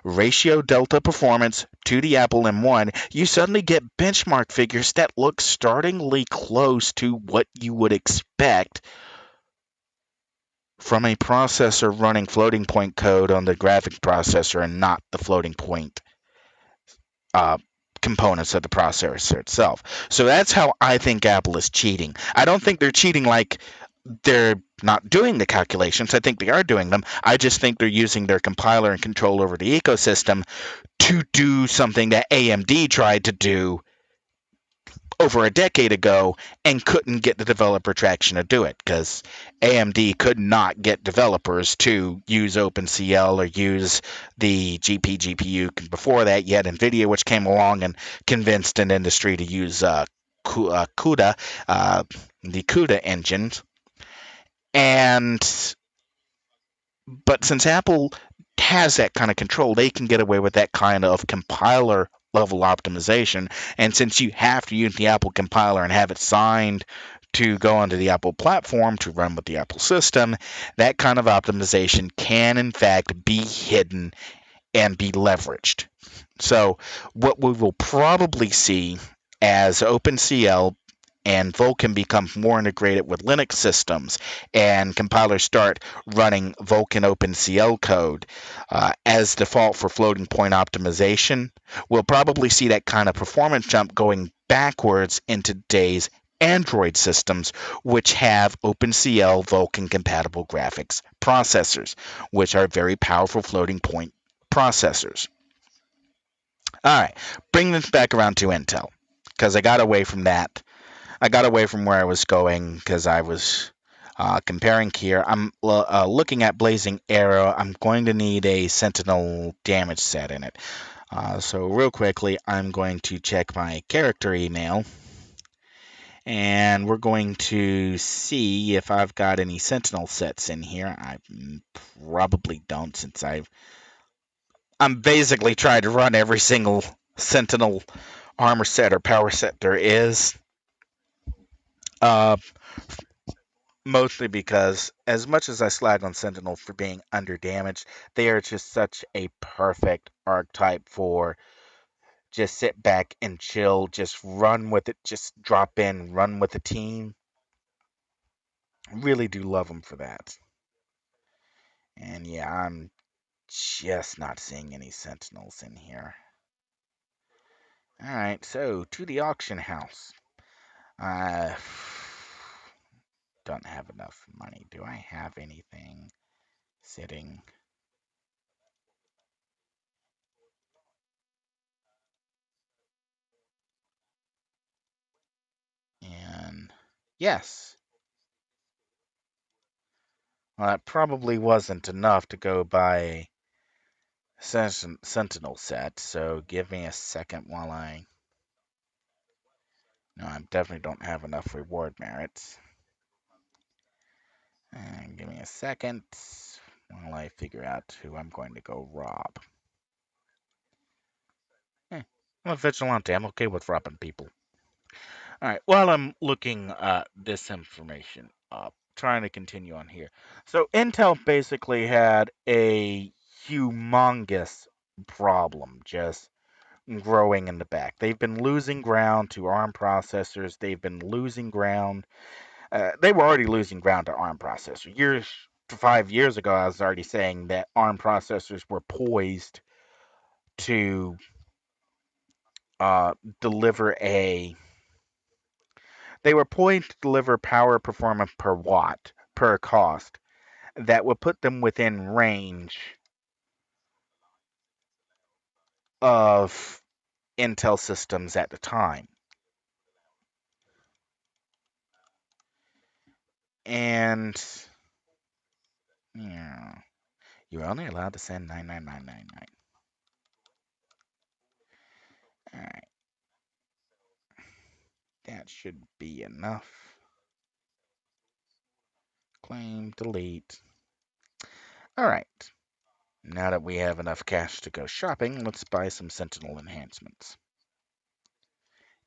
ratio delta performance to the Apple M1, you suddenly get benchmark figures that look startlingly close to what you would expect from a processor running floating point code on the graphics processor and not the floating point uh, components of the processor itself. So that's how I think Apple is cheating. I don't think they're cheating like they're not doing the calculations. I think they are doing them. I just think they're using their compiler and control over the ecosystem to do something that AMD tried to do over a decade ago and couldn't get the developer traction to do it because AMD could not get developers to use OpenCL or use the GPU before that, yet NVIDIA, which came along and convinced an industry to use CUDA, the CUDA engines. But since Apple has that kind of control, they can get away with that kind of compiler level optimization. And since you have to use the Apple compiler and have it signed to go onto the Apple platform to run with the Apple system, that kind of optimization can in fact be hidden and be leveraged. So what we will probably see as OpenCL and Vulkan become more integrated with Linux systems, and compilers start running Vulkan OpenCL code as default for floating point optimization, we'll probably see that kind of performance jump going backwards into today's Android systems, which have OpenCL Vulkan compatible graphics processors, which are very powerful floating point processors. All right, bring this back around to Intel because I got away from that. I got away from where I was going because I was comparing here. I'm looking at Blazing Arrow. I'm going to need a Sentinel damage set in it. So real quickly, I'm going to check my character email. And we're going to see if I've got any Sentinel sets in here. I probably don't since I'm basically trying to run every single Sentinel armor set or power set there is. Uh, Mostly because, as much as I slag on Sentinel for being underdamaged, they are just such a perfect archetype for just sit back and chill, just run with it, just drop in, run with the team. Really do love them for that. And yeah, I'm just not seeing any Sentinels in here. Alright, so to the auction house. I don't have enough money. Do I have anything sitting? And yes. Well, that probably wasn't enough to go buy a Sentinel set, so give me a second while I... No, I definitely don't have enough reward merits. And give me a second while I figure out who I'm going to go rob. I'm a vigilante. I'm okay with robbing people. All right, while I'm looking this information up, trying to continue on here. So Intel basically had a humongous problem just growing in the back. They've been losing ground to ARM processors. They've been losing ground. They were already losing ground to ARM processors. 5 years ago, I was already saying that ARM processors were poised to uh, deliver a they were poised to deliver power performance per watt per cost that would put them within range of Intel systems at the time. And yeah, you're only allowed to send 99999. All right, that should be enough. Claim, delete. All right. Now that we have enough cash to go shopping, let's buy some Sentinel enhancements.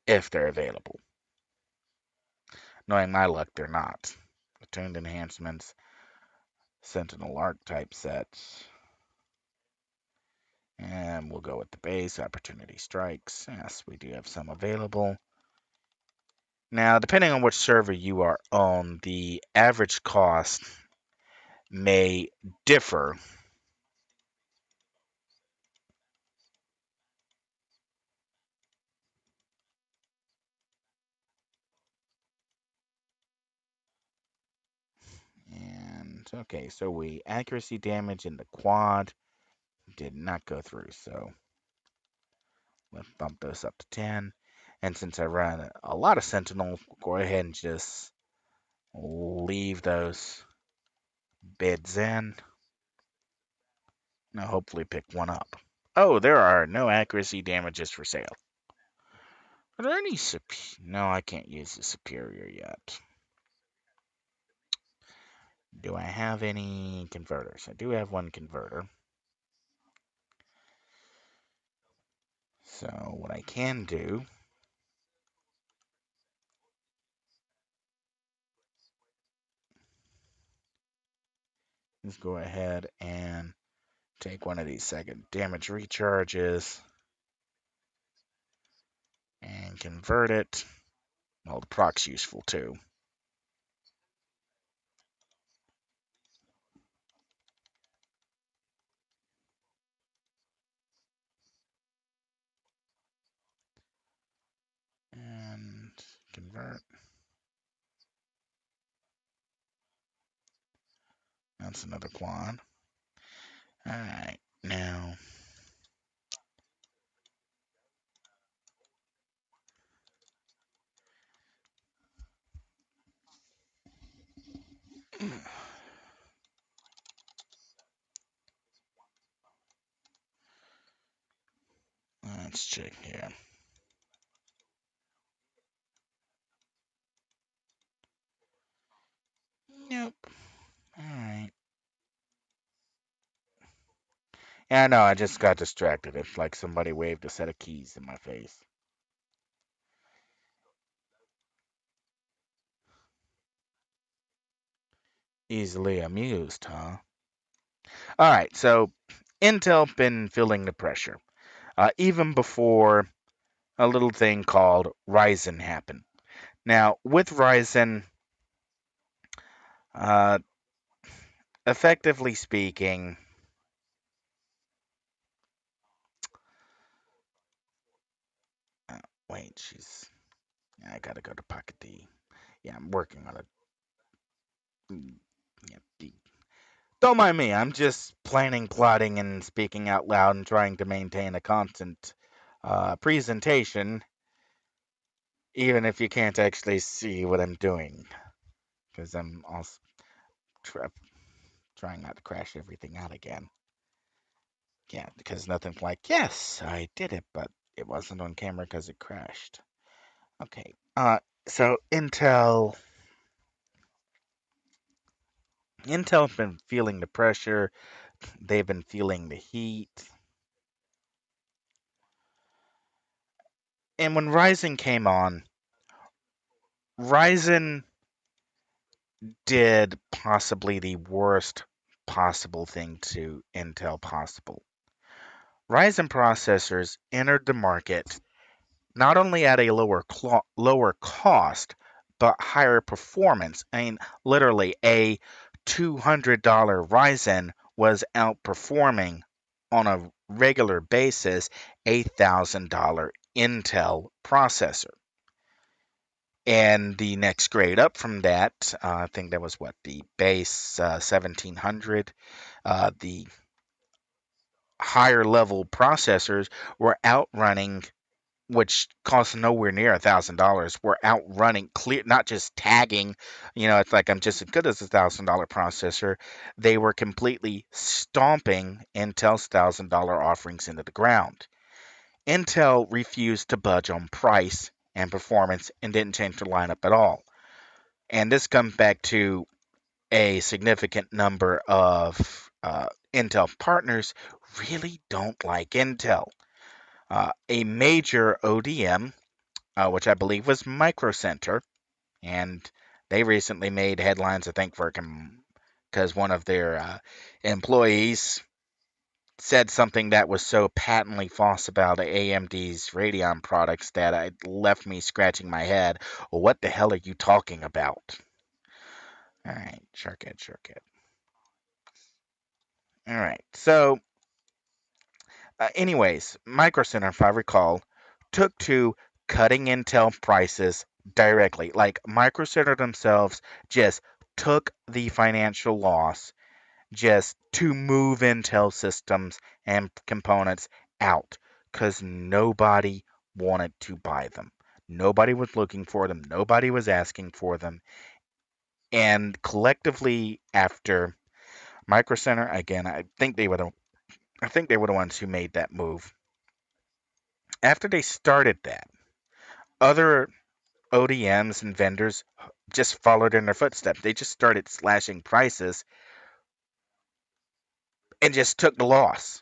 If they're available. Knowing my luck, they're not. Attuned enhancements, Sentinel archetype sets. And we'll go with the base, Opportunity Strikes. Yes, we do have some available. Now, depending on which server you are on, the average cost may differ. And okay, so we accuracy damage in the quad did not go through, so let's bump those up to 10. And since I run a lot of Sentinel, go ahead and just leave those bids in. Now hopefully pick one up. Oh, there are no accuracy damages for sale. Are there any No, I can't use the superior yet. Do I have any converters? I do have one converter. So what I can do is go ahead and take one of these second damage recharges and convert it. Well, the proc's useful too. And convert. That's another quad. Alright, now let's check here. Nope. Alright. Yeah, no, I just got distracted. It's like somebody waved a set of keys in my face. Easily amused, huh? All right, so Intel been feeling the pressure, even before a little thing called Ryzen happened. Now, with Ryzen, uh, effectively speaking, uh, wait, she's. I gotta go to Pocket D. Yeah, I'm working on it. Yeah, D. Don't mind me. I'm just planning, plotting, and speaking out loud and trying to maintain a constant presentation, even if you can't actually see what I'm doing. Because I'm also tra- trying not to crash everything out again. Yeah, because nothing's like, yes, I did it, but it wasn't on camera because it crashed. Okay. So Intel's been feeling the pressure. They've been feeling the heat. And when Ryzen came on, Ryzen did possibly the worst possible thing to Intel possible. Ryzen processors entered the market not only at a lower cost, but higher performance. I mean, literally, a $200 Ryzen was outperforming on a regular basis a $1,000 Intel processor. And the next grade up from that, I think that was what, the base 1700. The higher level processors were outrunning, which cost nowhere near $1,000. Were outrunning clear, not just tagging. It's like I'm just as good as $1,000 processor. They were completely stomping Intel's $1,000 offerings into the ground. Intel refused to budge on price and performance and didn't change the lineup at all. And this comes back to a significant number of Intel partners really don't like Intel. A major ODM, which I believe was Micro Center, and they recently made headlines, I think, because one of their employees said something that was so patently false about AMD's Radeon products that it left me scratching my head. Well, what the hell are you talking about? All right, Sharkhead, Sharkhead. All right, so anyways, Micro Center, if I recall, took to cutting Intel prices directly. Like Micro Center themselves just took the financial loss just to move Intel systems and components out because nobody wanted to buy them. Nobody was looking for them. Nobody was asking for them. And collectively, after Micro Center, again, I think they were the ones who made that move. After they started that, other ODMs and vendors just followed in their footsteps. They just started slashing prices and just took the loss.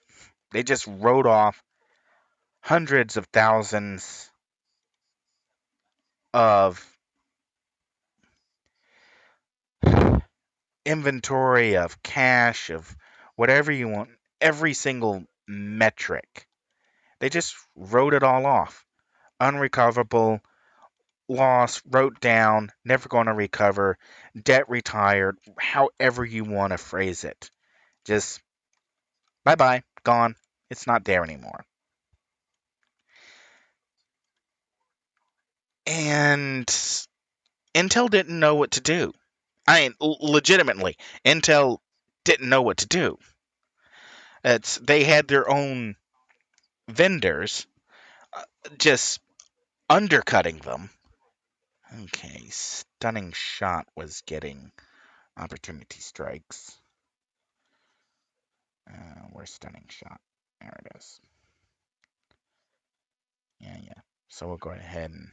They just wrote off hundreds of thousands of inventory, of cash, of whatever you want, every single metric. They just wrote it all off. Unrecoverable, loss, wrote down, never going to recover, debt retired, however you want to phrase it. Just bye bye, gone. It's not there anymore. And Intel didn't know what to do. I mean, legitimately, Intel didn't know what to do. They had their own vendors just undercutting them. Okay, Stunning Shot was getting opportunity strikes. Where's Stunning Shot? There it is. Yeah, yeah. So we'll go ahead and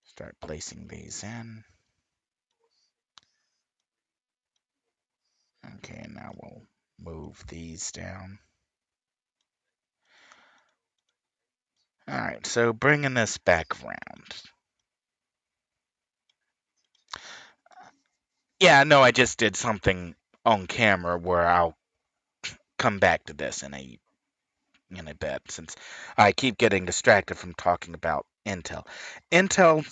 start placing these in. Okay, now we'll move these down. All right, so bringing this back around. Yeah, no, I just did something on camera where I'll come back to this in a bit since I keep getting distracted from talking about Intel. Intel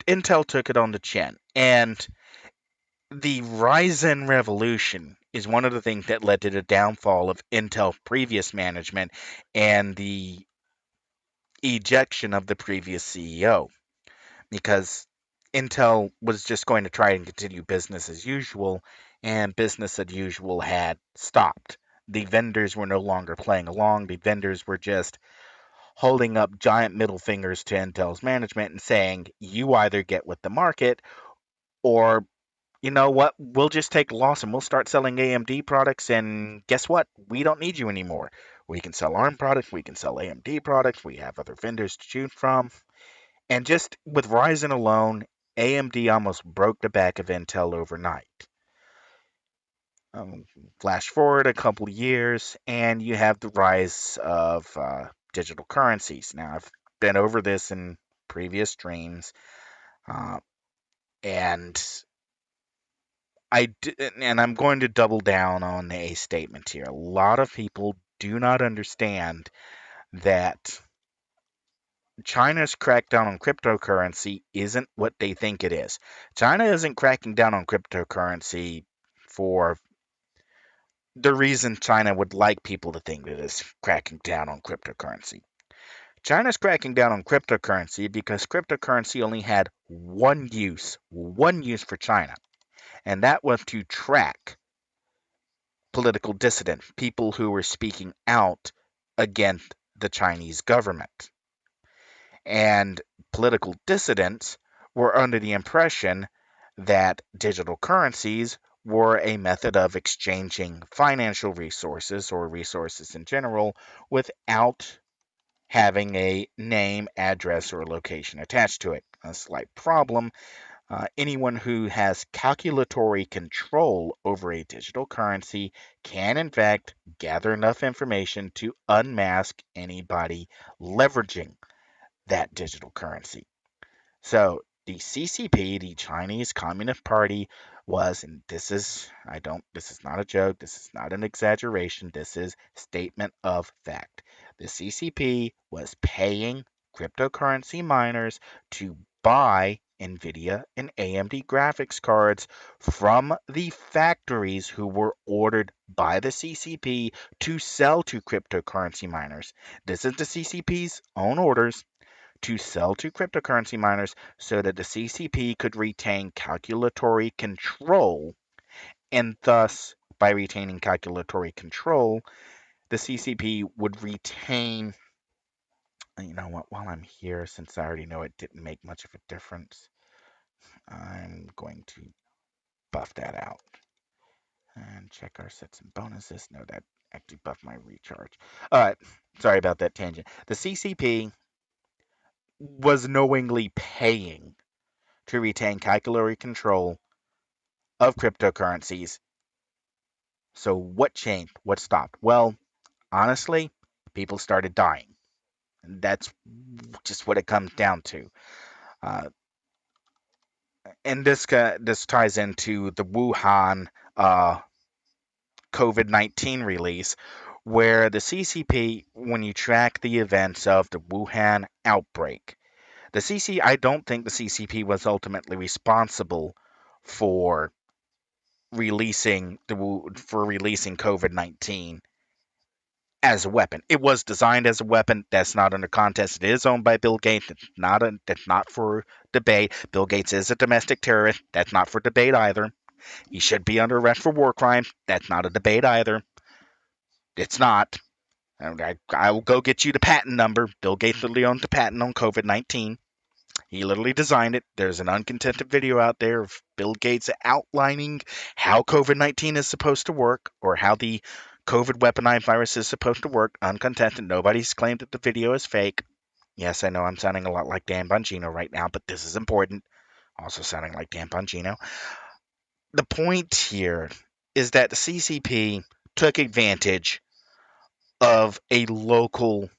Intel took it on the chin, and the Ryzen revolution is one of the things that led to the downfall of Intel previous management and the ejection of the previous CEO because Intel was just going to try and continue business as usual, and business as usual had stopped. The vendors were no longer playing along. The vendors were just holding up giant middle fingers to Intel's management and saying, you either get with the market or you know what, we'll just take a loss and we'll start selling AMD products. And guess what? We don't need you anymore. We can sell ARM products, we can sell AMD products, we have other vendors to choose from. And just with Ryzen alone, AMD almost broke the back of Intel overnight. Um, Flash forward a couple of years, and you have the rise of digital currencies. Now, I've been over this in previous streams, uh, and and I'm going to double down on a statement here. A lot of people do not understand that China's crackdown on cryptocurrency isn't what they think it is. China isn't cracking down on cryptocurrency for the reason China would like people to think it is cracking down on cryptocurrency. China's cracking down on cryptocurrency because cryptocurrency only had one use for China, and that was to track political dissidents, people who were speaking out against the Chinese government. And political dissidents were under the impression that digital currencies were a method of exchanging financial resources or resources in general without having a name, address, or location attached to it. A slight problem. Anyone who has calculatory control over a digital currency can, in fact, gather enough information to unmask anybody leveraging that digital currency. So the CCP, the Chinese Communist Party, was, and this is not a joke, this is not an exaggeration, this is statement of fact. The CCP was paying cryptocurrency miners to buy NVIDIA and AMD graphics cards from the factories who were ordered by the CCP to sell to cryptocurrency miners. This is the CCP's own orders to sell to cryptocurrency miners so that the CCP could retain calculatory control. And thus, by retaining calculatory control, the CCP would retain, you know what, while I'm here, since I already know it didn't make much of a difference, I'm going to buff that out and check our sets and bonuses. No, that actually buffed my recharge. All right, sorry about that tangent. The CCP was knowingly paying to retain calculatory control of cryptocurrencies. So, what changed? What stopped? Well, honestly, people started dying. That's just what it comes down to. Uh, and this ties into the Wuhan uh, COVID-19 release, where the CCP, when you track the events of the Wuhan outbreak, I don't think the CCP was ultimately responsible for releasing COVID-19 as a weapon. It was designed as a weapon. That's not under contest. It is owned by Bill Gates. That's not for debate. Bill Gates is a domestic terrorist. That's not for debate either. He should be under arrest for war crimes. That's not a debate either. It's not. I will go get you the patent number. Bill Gates literally owns the patent on COVID-19. He literally designed it. There's an uncontested video out there of Bill Gates outlining how COVID-19 is supposed to work, or how the COVID weaponized virus is supposed to work. Uncontested. Nobody's claimed that the video is fake. Yes, I know I'm sounding a lot like Dan Bongino right now, but this is important. Also sounding like Dan Bongino. The point here is that the CCP took advantage of a local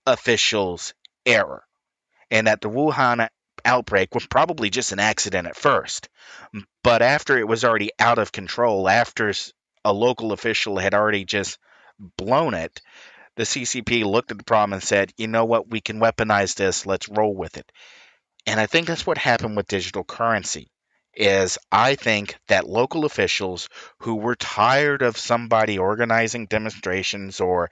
official's error, and that the Wuhan outbreak was probably just an accident at first. But after it was already out of control, after a local official had already just blown it, the CCP looked at the problem and said, you know what, we can weaponize this, let's roll with it. And I think that's what happened with digital currency. Is I think that local officials who were tired of somebody organizing demonstrations or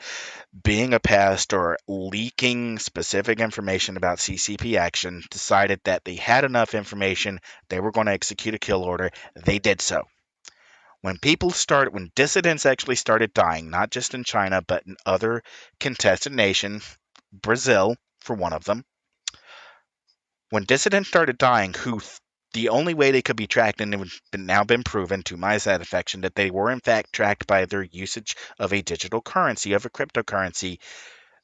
being a pest or leaking specific information about CCP action decided that they had enough information, they were going to execute a kill order. They did so. When dissidents actually started dying, not just in China, but in other contested nations, Brazil, for one of them, when dissidents started dying, the only way they could be tracked, and it has now been proven to my satisfaction that they were in fact tracked by their usage of a digital currency, of a cryptocurrency,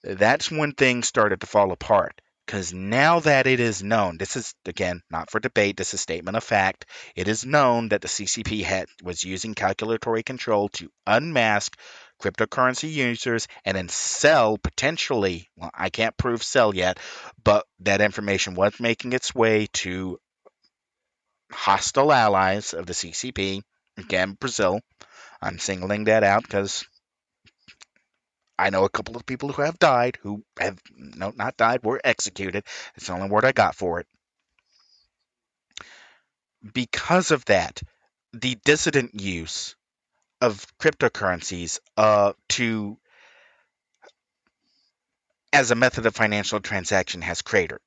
that's when things started to fall apart. Because now that it is known, this is, again, not for debate, this is a statement of fact, it is known that the CCP was using calculatory control to unmask cryptocurrency users and then sell potentially, well, I can't prove sell yet, but that information was making its way to hostile allies of the CCP, again, Brazil. I'm singling that out because I know a couple of people who have died, who have, no, not died, were executed. It's the only word I got for it. Because of that, the dissident use of cryptocurrencies to as a method of financial transaction has cratered.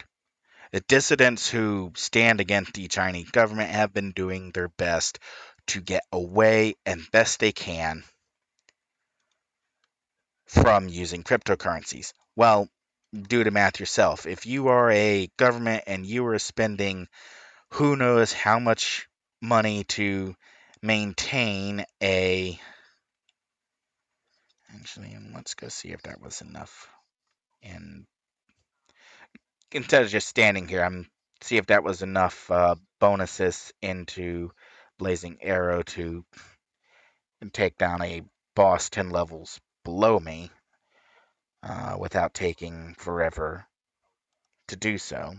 The dissidents who stand against the Chinese government have been doing their best to get away and best they can from using cryptocurrencies. Well, do the math yourself. If you are a government and you are spending who knows how much money to maintain a. Actually, let's go see if that was enough. And instead of just standing here, I'm see if that was enough bonuses into Blazing Arrow to take down a boss 10 levels below me without taking forever to do so.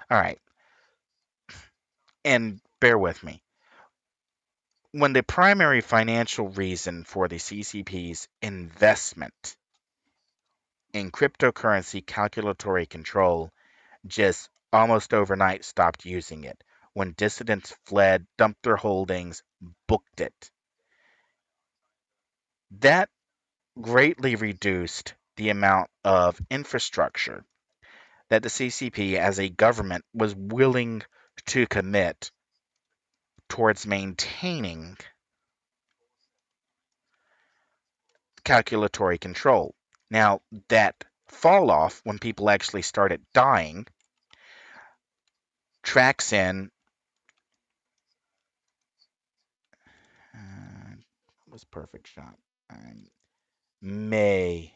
All right, and bear with me. When the primary financial reason for the CCP's investment in cryptocurrency calculatory control just almost overnight stopped using it, when dissidents fled, dumped their holdings, booked it, that greatly reduced the amount of infrastructure that the CCP as a government was willing to commit towards maintaining calculatory control. Now, that fall off when people actually started dying tracks in was perfect shot. I may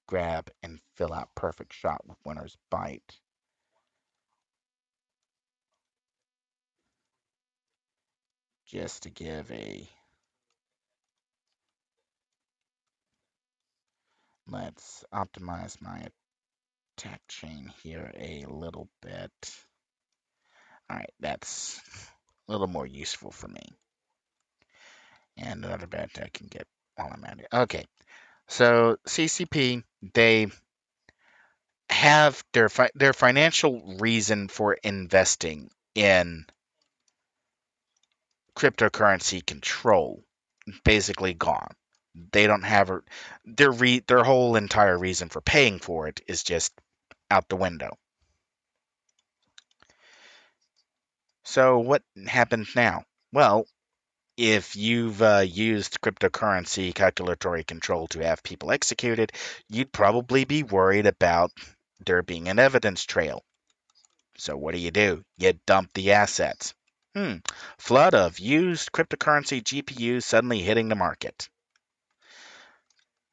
grab and fill out perfect shot with winner's bite. Just to give a let's optimize my attack chain here a little bit. All right, that's a little more useful for me. And another bad I can get while I'm at it. Okay, so CCP, they have their financial reason for investing in cryptocurrency control basically gone. They don't have their whole entire reason for paying for it is just out the window. So what happens now? Well, if you've used cryptocurrency calculatory control to have people executed, you'd probably be worried about there being an evidence trail. So what do? You dump the assets. Flood of used cryptocurrency GPUs suddenly hitting the market.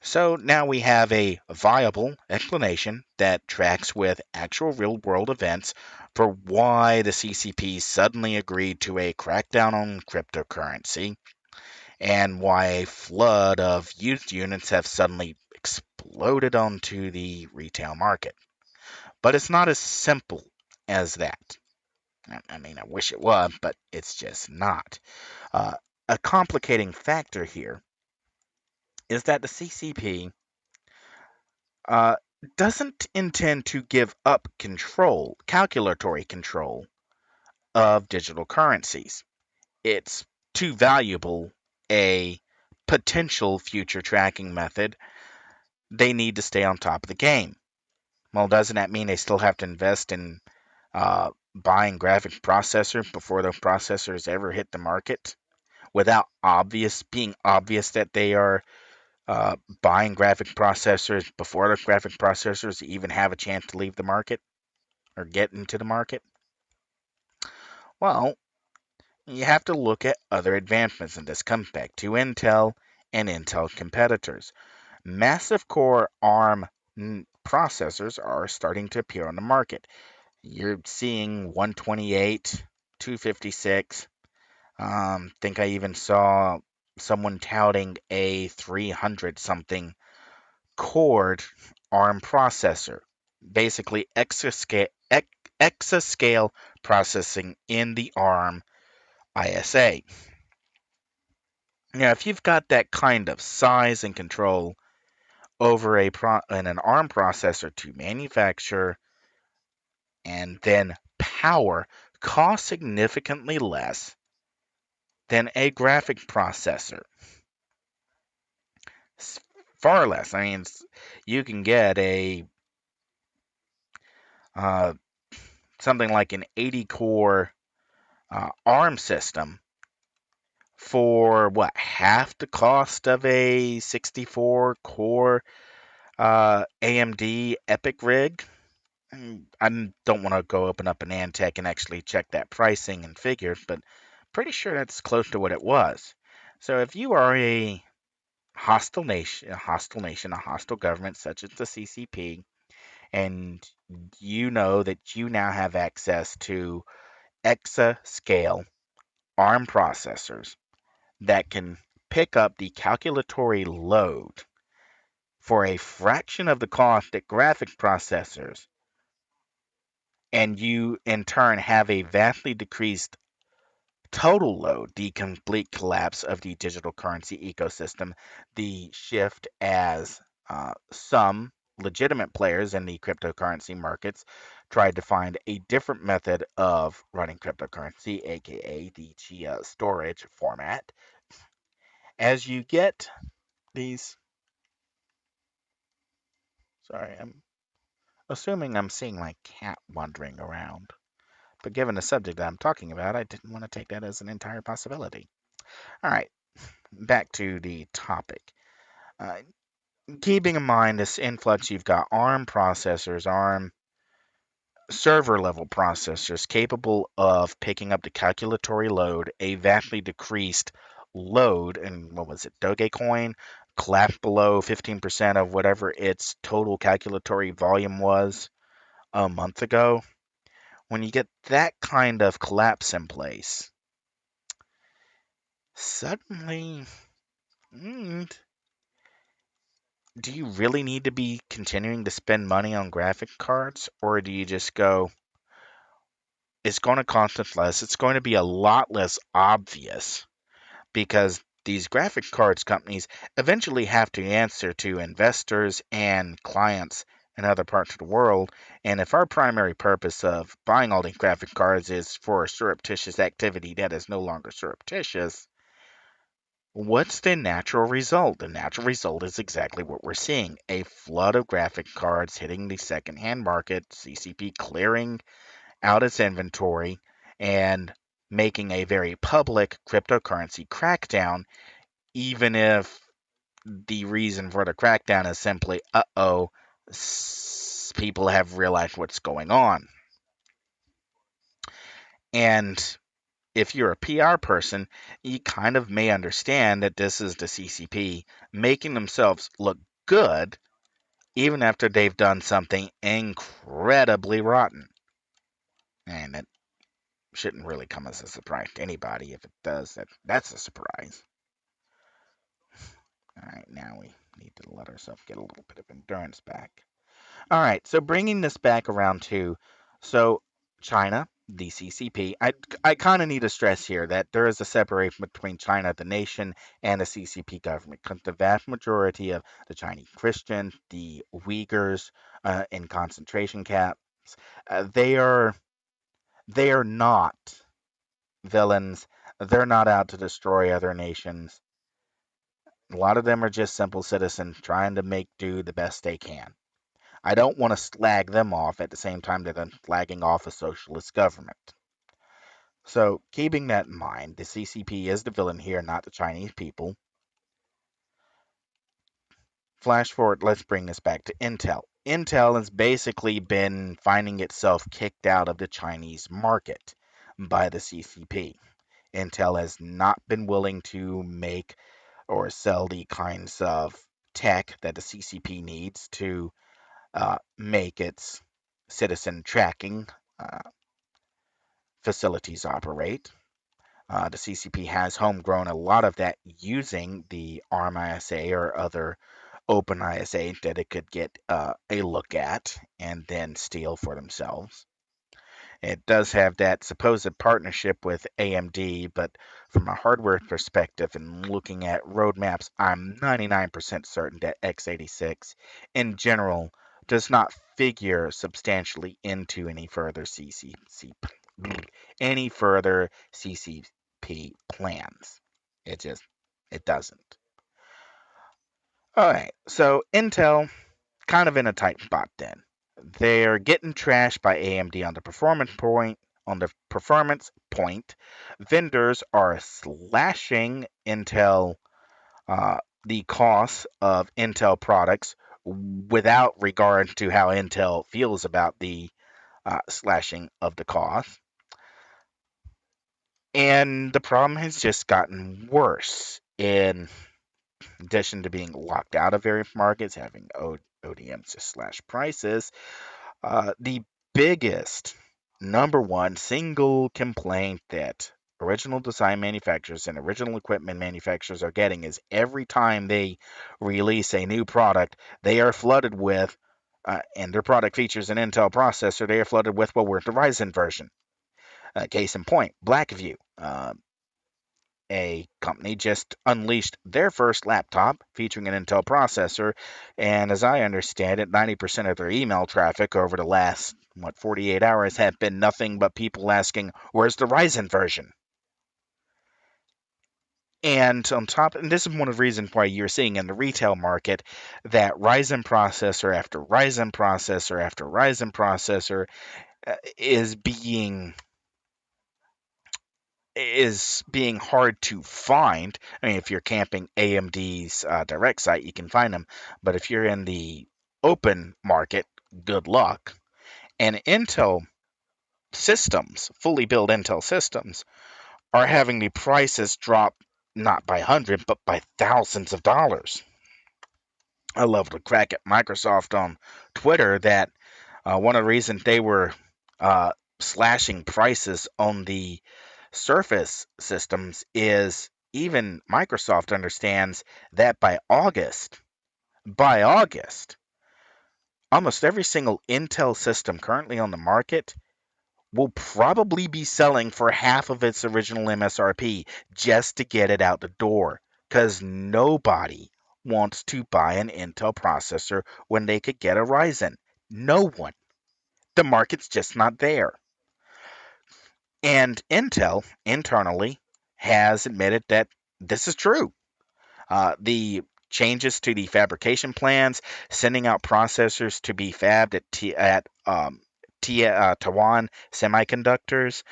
So now we have a viable explanation that tracks with actual real world events for why the CCP suddenly agreed to a crackdown on cryptocurrency and why a flood of used units have suddenly exploded onto the retail market. But it's not as simple as that. I mean, I wish it was, but it's just not. Uh, a complicating factor here is that the CCP uh, doesn't intend to give up control, calculatory control of digital currencies. It's too valuable a potential future tracking method. They need to stay on top of the game. Well, doesn't that mean they still have to invest in buying graphic processors before those processors ever hit the market? Without being obvious that they are buying graphic processors before the graphic processors even have a chance to leave the market or get into the market? Well, you have to look at other advancements, and this comes back to Intel and Intel competitors. Massive core ARM processors are starting to appear on the market. You're seeing 128, 256. Think I even saw someone touting a 300 something cored ARM processor, basically exascale processing in the ARM ISA. Now, if you've got that kind of size and control over an ARM processor to manufacture and then power, costs significantly less than a graphic processor. Far less. I mean, you can get a uh, something like an 80 core ARM system for what, half the cost of a 64 core AMD EPIC rig. I don't want to go open up an Antec and actually check that pricing and figures, but pretty sure that's close to what it was. So if you are a a hostile government such as the CCP, and you know that you now have access to exascale ARM processors that can pick up the calculatory load for a fraction of the cost that graphic processors, and you in turn have a vastly decreased total load, the complete collapse of the digital currency ecosystem, the shift as some legitimate players in the cryptocurrency markets tried to find a different method of running cryptocurrency, aka the Chia storage format. As you get these, sorry, I'm assuming I'm seeing my cat wandering around. But given the subject that I'm talking about, I didn't want to take that as an entire possibility. All right, back to the topic. Uh, Keeping in mind this influx, you've got ARM processors, ARM server level processors capable of picking up the calculatory load, a vastly decreased load, and what was it, Dogecoin collapsed below 15% of whatever its total calculatory volume was a month ago. When you get that kind of collapse in place, suddenly, mm, do you really need to be continuing to spend money on graphic cards? Or do you just go, it's going to cost us less, it's going to be a lot less obvious because these graphic cards companies eventually have to answer to investors and clients in other parts of the world. And if our primary purpose of buying all these graphic cards is for surreptitious activity that is no longer surreptitious, what's the natural result? The natural result is exactly what we're seeing, a flood of graphic cards hitting the secondhand market, CCP clearing out its inventory, and making a very public cryptocurrency crackdown, even if the reason for the crackdown is simply, people have realized what's going on. And if you're a PR person, you kind of may understand that this is the CCP making themselves look good even after they've done something incredibly rotten. And it shouldn't really come as a surprise to anybody. If it does, that's a surprise. All right, now we need to let ourselves get a little bit of endurance back. All right, so bringing this back around to, so China, the CCP. I kind of need to stress here that there is a separation between China, the nation, and the CCP government, because the vast majority of the Chinese Christians, the Uyghurs in concentration camps, they are not villains. They're not out to destroy other nations. A lot of them are just simple citizens trying to make do the best they can. I don't want to slag them off at the same time that I'm slagging off a socialist government. So, keeping that in mind, the CCP is the villain here, not the Chinese people. Flash forward, let's bring this back to Intel. Intel has basically been finding itself kicked out of the Chinese market by the CCP. Intel has not been willing to make or sell the kinds of tech that the CCP needs to make its citizen tracking facilities operate. The CCP has homegrown a lot of that using the ARM ISA or other open ISA that it could get a look at and then steal for themselves. It does have that supposed partnership with AMD, but from a hardware perspective and looking at roadmaps, I'm 99% certain that x86 in general does not figure substantially into any further CCP plans. It just it doesn't. All right, so Intel kind of in a tight spot then. They're getting trashed by AMD on the performance point. On the performance point, vendors are slashing Intel the cost of Intel products without regard to how Intel feels about the slashing of the cost. And the problem has just gotten worse. In addition to being locked out of various markets, having ODMs just slash prices, the biggest number one single complaint that original design manufacturers and original equipment manufacturers are getting is every time they release a new product, they are flooded with, and their product features an Intel processor, they are flooded with, well, where's the Ryzen version? Case in point, Blackview. A company just unleashed their first laptop featuring an Intel processor, and as I understand it, 90% of their email traffic over the last 48 hours have been nothing but people asking, "Where's the Ryzen version?" And on top, and this is one of the reasons why you're seeing in the retail market that Ryzen processor after Ryzen processor after Ryzen processor is being hard to find. I mean, if you're camping AMD's direct site, you can find them. But if you're in the open market, good luck. And Intel systems, fully built Intel systems, are having the prices drop not by hundreds, but by thousands of dollars. I love to crack at Microsoft on Twitter that one of the reasons they were uh, slashing prices on the Surface systems is even Microsoft understands that by August, almost every single Intel system currently on the market will probably be selling for half of its original MSRP just to get it out the door. Because nobody wants to buy an Intel processor when they could get a Ryzen. No one. The market's just not there. And Intel internally has admitted that this is true. The changes to the fabrication plans, sending out processors to be fabbed at Taiwan Semiconductors,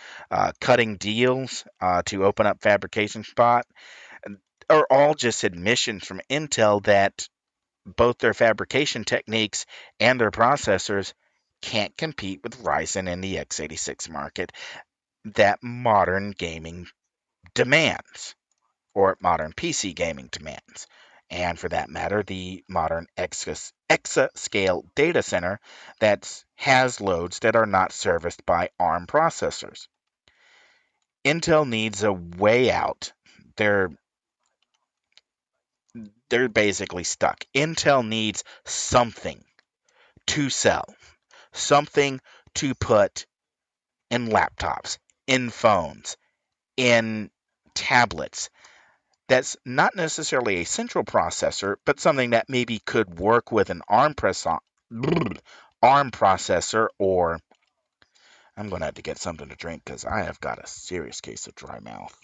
cutting deals to open up fabrication spot, are all just admissions from Intel that both their fabrication techniques and their processors can't compete with Ryzen in the x86 market that modern gaming demands, or modern PC gaming demands. And for that matter, the modern exascale data center that has loads that are not serviced by ARM processors. Intel needs a way out. They're they're basically stuck. Intel needs something to sell, something to put in laptops, in phones, in tablets. That's not necessarily a central processor, but something that maybe could work with an ARM processor, or I'm going to have to get something to drink because I have got a serious case of dry mouth.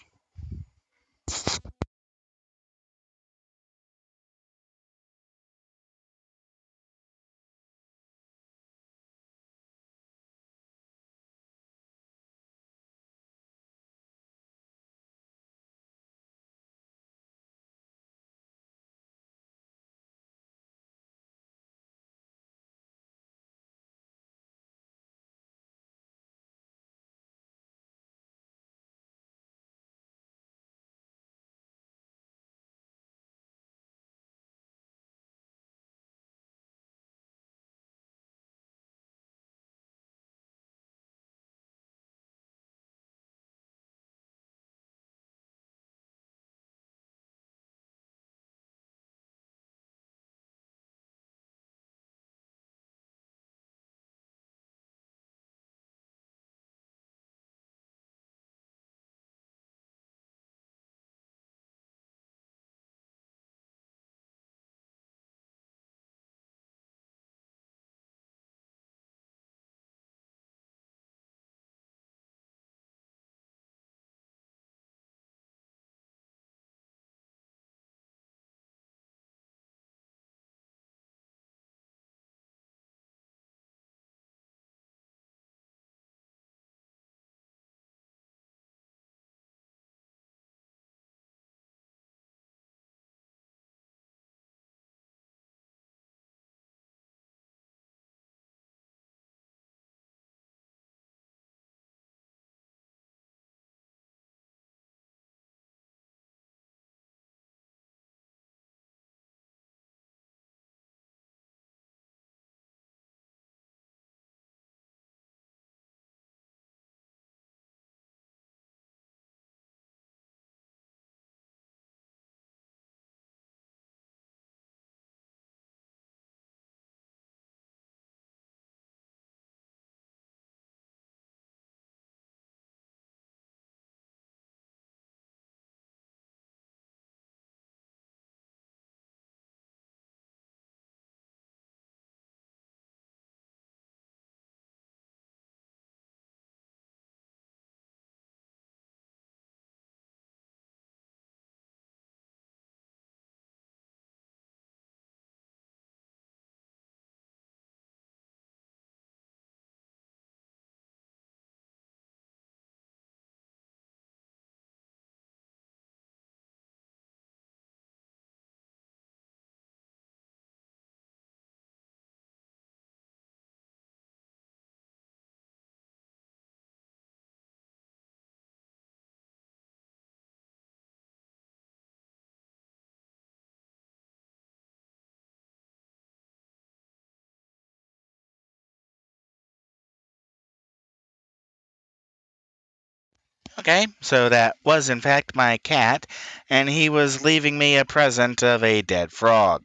Okay, so that was in fact my cat, and he was leaving me a present of a dead frog.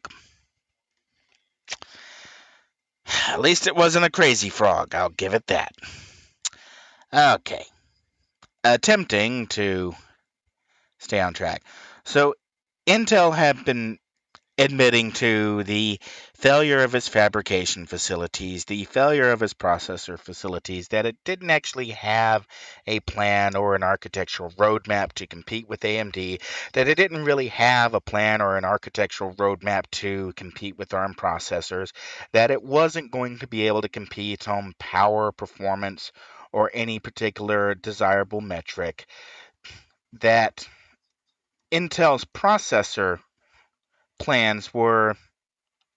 At least it wasn't a crazy frog, I'll give it that. Okay, attempting to stay on track. So, Intel had been admitting to the failure of its fabrication facilities, the failure of its processor facilities, that it didn't actually have a plan or an architectural roadmap to compete with AMD, that it didn't really have a plan or an architectural roadmap to compete with ARM processors, that it wasn't going to be able to compete on power, performance, or any particular desirable metric, that Intel's processor plans were,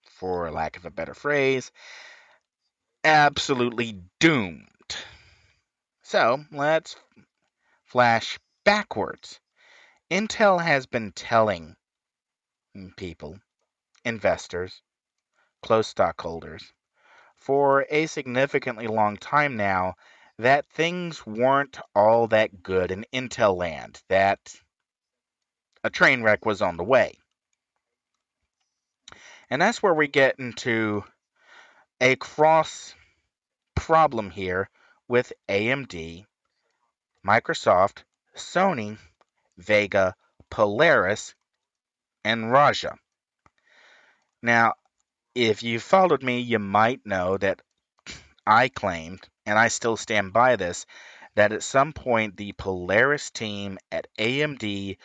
for lack of a better phrase, absolutely doomed. So let's flash backwards. Intel has been telling people, investors, close stockholders, for a significantly long time now that things weren't all that good in Intel land, that a train wreck was on the way. And that's where we get into a cross problem here with AMD, Microsoft, Sony, Vega, Polaris, and Raja. Now, if you followed me, you might know that I claimed, and I still stand by this, that at some point the Polaris team at AMD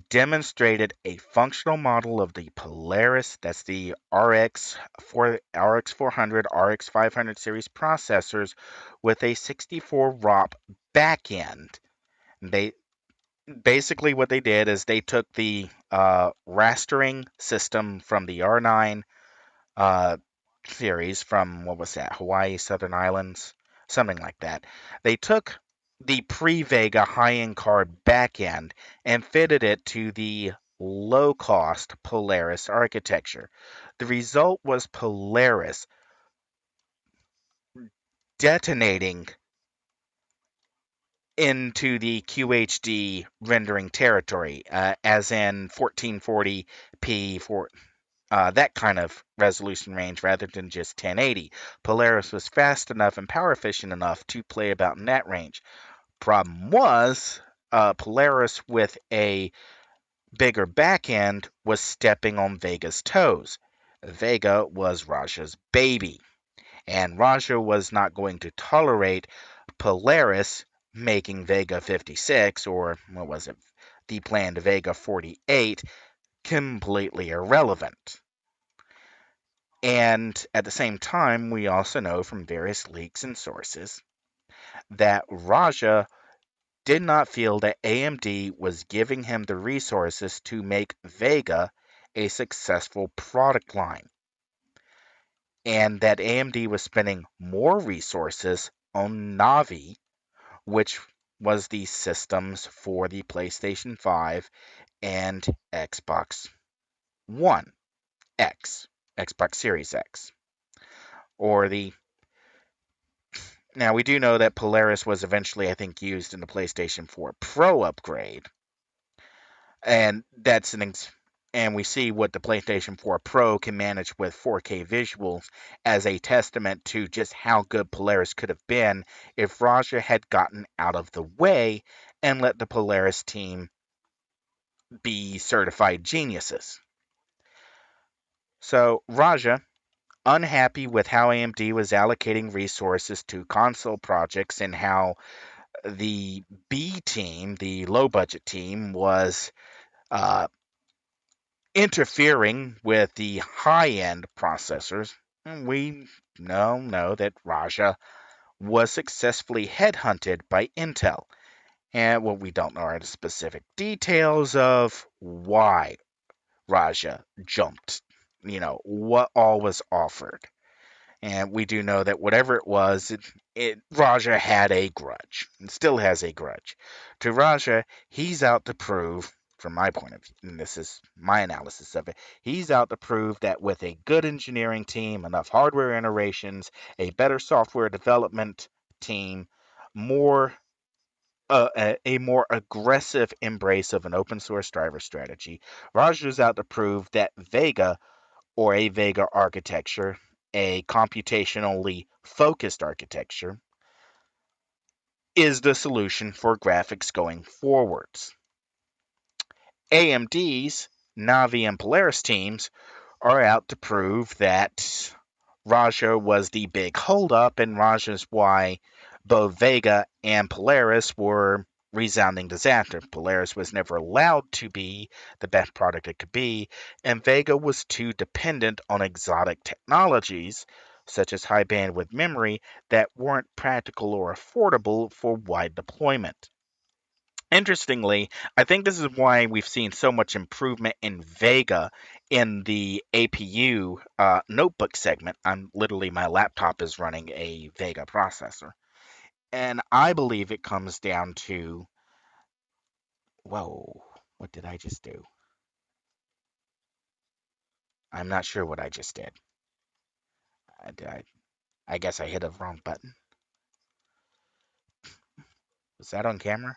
demonstrated a functional model of the Polaris, that's the RX 400, RX 500 series processors with a 64 ROP backend. They basically what they did is they took the rastering system from the R9 uh, series from what was that, Hawaii, Southern Islands, something like that. They took the pre-Vega high-end card backend and fitted it to the low-cost Polaris architecture. The result was Polaris detonating into the QHD rendering territory, as in 1440p for that kind of resolution range rather than just 1080. Polaris was fast enough and power efficient enough to play about in that range. Problem was, Polaris with a bigger backend was stepping on Vega's toes. Vega was Raja's baby, and Raja was not going to tolerate Polaris making Vega 56, or what was it, the planned Vega 48, completely irrelevant. And at the same time, we also know from various leaks and sources that Raja did not feel that AMD was giving him the resources to make Vega a successful product line, and that AMD was spending more resources on Navi, which was the systems for the PlayStation 5 and Xbox One X, Xbox Series X, or the now, we do know that Polaris was eventually, I think, used in the PlayStation 4 Pro upgrade, and and we see what the PlayStation 4 Pro can manage with 4K visuals as a testament to just how good Polaris could have been if Raja had gotten out of the way and let the Polaris team be certified geniuses. So, Raja, unhappy with how AMD was allocating resources to console projects and how the B team, the low budget team, was uh, interfering with the high end processors. And we know that Raja was successfully headhunted by Intel. And what we don't know are the specific details of why Raja jumped, what all was offered. And we do know that whatever it was, Raja had a grudge and still has a grudge. To Raja, he's out to prove, from my point of view, and this is my analysis of it, he's out to prove that with a good engineering team, enough hardware iterations, a better software development team, more a more aggressive embrace of an open source driver strategy, Raja's out to prove that Vega or a Vega architecture, a computationally focused architecture, is the solution for graphics going forwards. AMD's Navi and Polaris teams are out to prove that Raja was the big holdup, and Raja's why both Vega and Polaris were resounding disaster. Polaris was never allowed to be the best product it could be, and Vega was too dependent on exotic technologies, such as high bandwidth memory, that weren't practical or affordable for wide deployment. Interestingly, I think this is why we've seen so much improvement in Vega in the APU notebook segment. My laptop is running a Vega processor. And I believe it comes down to, whoa, what did I just do? I'm not sure what I just did. I guess I hit a wrong button. Was that on camera?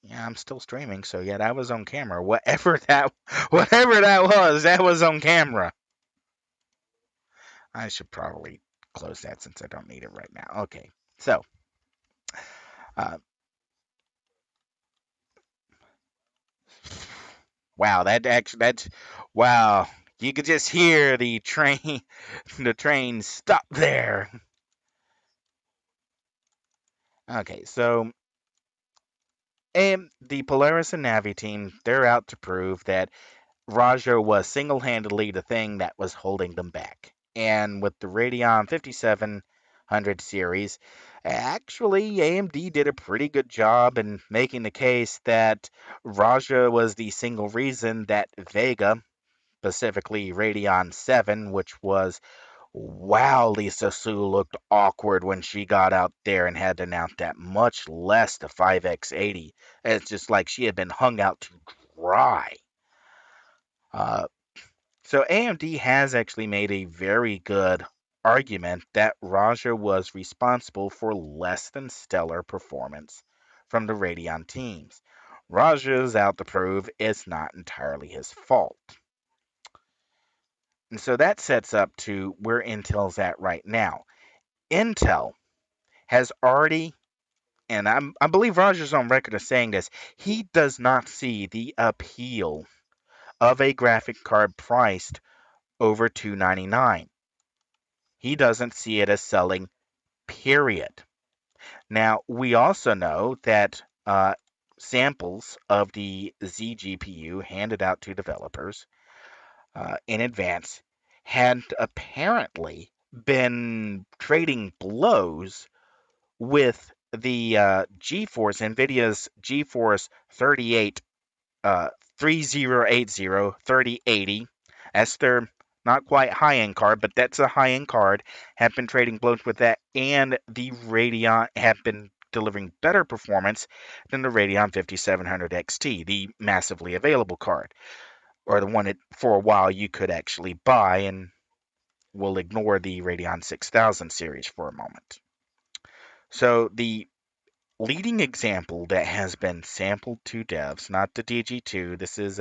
Yeah, I'm still streaming, so yeah, that was on camera. Whatever that was on camera. I should probably close that since I don't need it right now. Okay, so Uh, wow, that's wow. You could just hear the train, the train stop there. Okay, so and the Polaris and Navi team, they're out to prove that Raja was single-handedly the thing that was holding them back. And with the Radeon 5700 series, actually AMD did a pretty good job in making the case that Raja was the single reason that Vega, specifically Radeon 7, which was wow, Lisa Sue looked awkward when she got out there and had to announce that, much less the 5X80. It's just like she had been hung out to dry. Uh, so AMD has actually made a very good argument that Raja was responsible for less than stellar performance from the Radeon teams. Raja's out to prove it's not entirely his fault. And so that sets up to where Intel's at right now. Intel has already, and I believe Raja's on record as saying this, he does not see the appeal of a graphic card priced over $299. He doesn't see it as selling, period. Now, we also know that samples of the XeGPU handed out to developers in advance had apparently been trading blows with the GeForce, NVIDIA's GeForce 38 3080, 3080. That's their not quite high end card, but that's a high end card. Have been trading blows with that, and the Radeon have been delivering better performance than the Radeon 5700 XT, the massively available card, or the one that for a while you could actually buy, and we'll ignore the Radeon 6000 series for a moment. So the leading example that has been sampled to devs, not the DG2, this is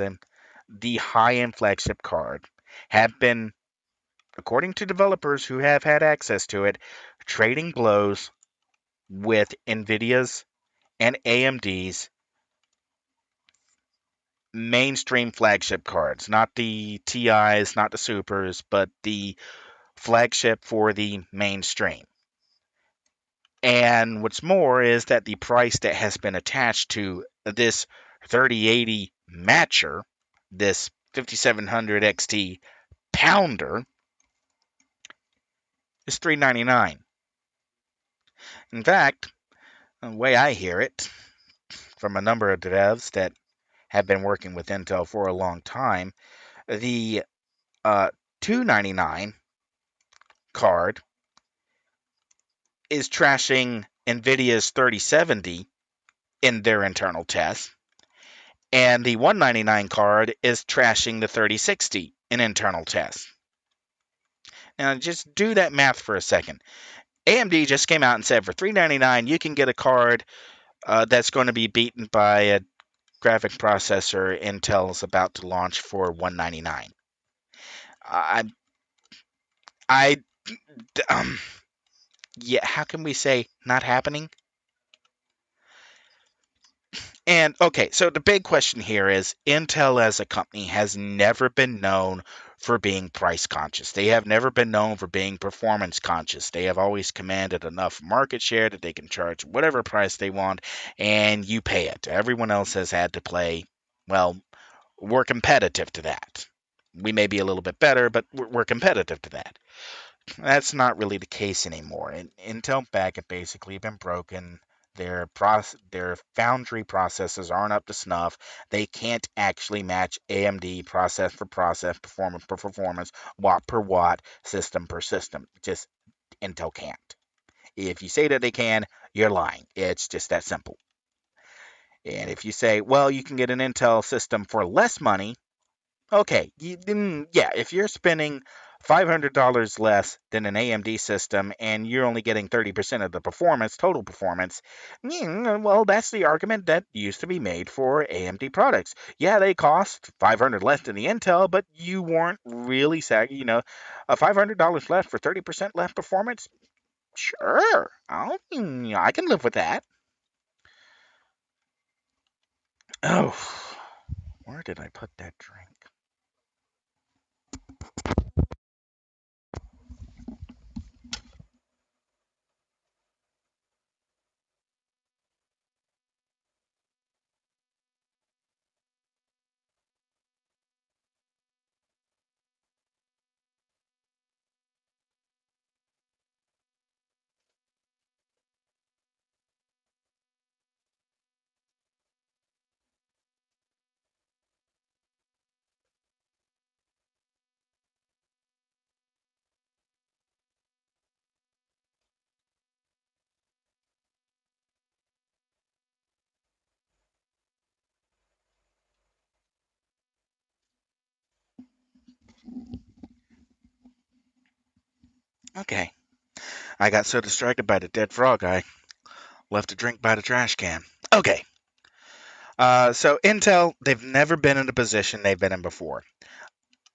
the high-end flagship card, have been, according to developers who have had access to it, trading blows with NVIDIA's and AMD's mainstream flagship cards, not the TIs, not the Supers, but the flagship for the mainstream. And what's more is that the price that has been attached to this 3080 matcher, this 5700 XT pounder, is $399. In fact, the way I hear it from a number of devs that have been working with Intel for a long time, the 299 card is trashing NVIDIA's 3070 in their internal tests, and the 199 card is trashing the 3060 in internal tests. Now, just do that math for a second. AMD just came out and said for $399 you can get a card that's going to be beaten by a graphic processor Intel's about to launch for $199. I, I, yeah. How can we say not happening? And okay, so the big question here is Intel as a company has never been known for being price conscious. They have never been known for being performance conscious. They have always commanded enough market share that they can charge whatever price they want and you pay it. Everyone else has had to play, well, we're competitive to that. We may be a little bit better, but we're competitive to that. That's not really the case anymore. And Intel back have basically been broken. Their foundry processes aren't up to snuff. They can't actually match AMD process for process, performance per performance, watt per watt, system per system. Just Intel can't. If you say that they can, you're lying. It's just that simple. And if you say, well, you can get an Intel system for less money, okay, yeah, if you're spending $500 less than an AMD system and you're only getting 30% of the performance, total performance, well, that's the argument that used to be made for AMD products. Yeah, they cost $500 less than the Intel, but you weren't really saggy, a $500 less for 30% less performance? Sure, I can live with that. Oh, where did I put that drink? Okay. I got so distracted by the dead frog, I left a drink by the trash can. Okay. So Intel, they've never been in a position they've been in before.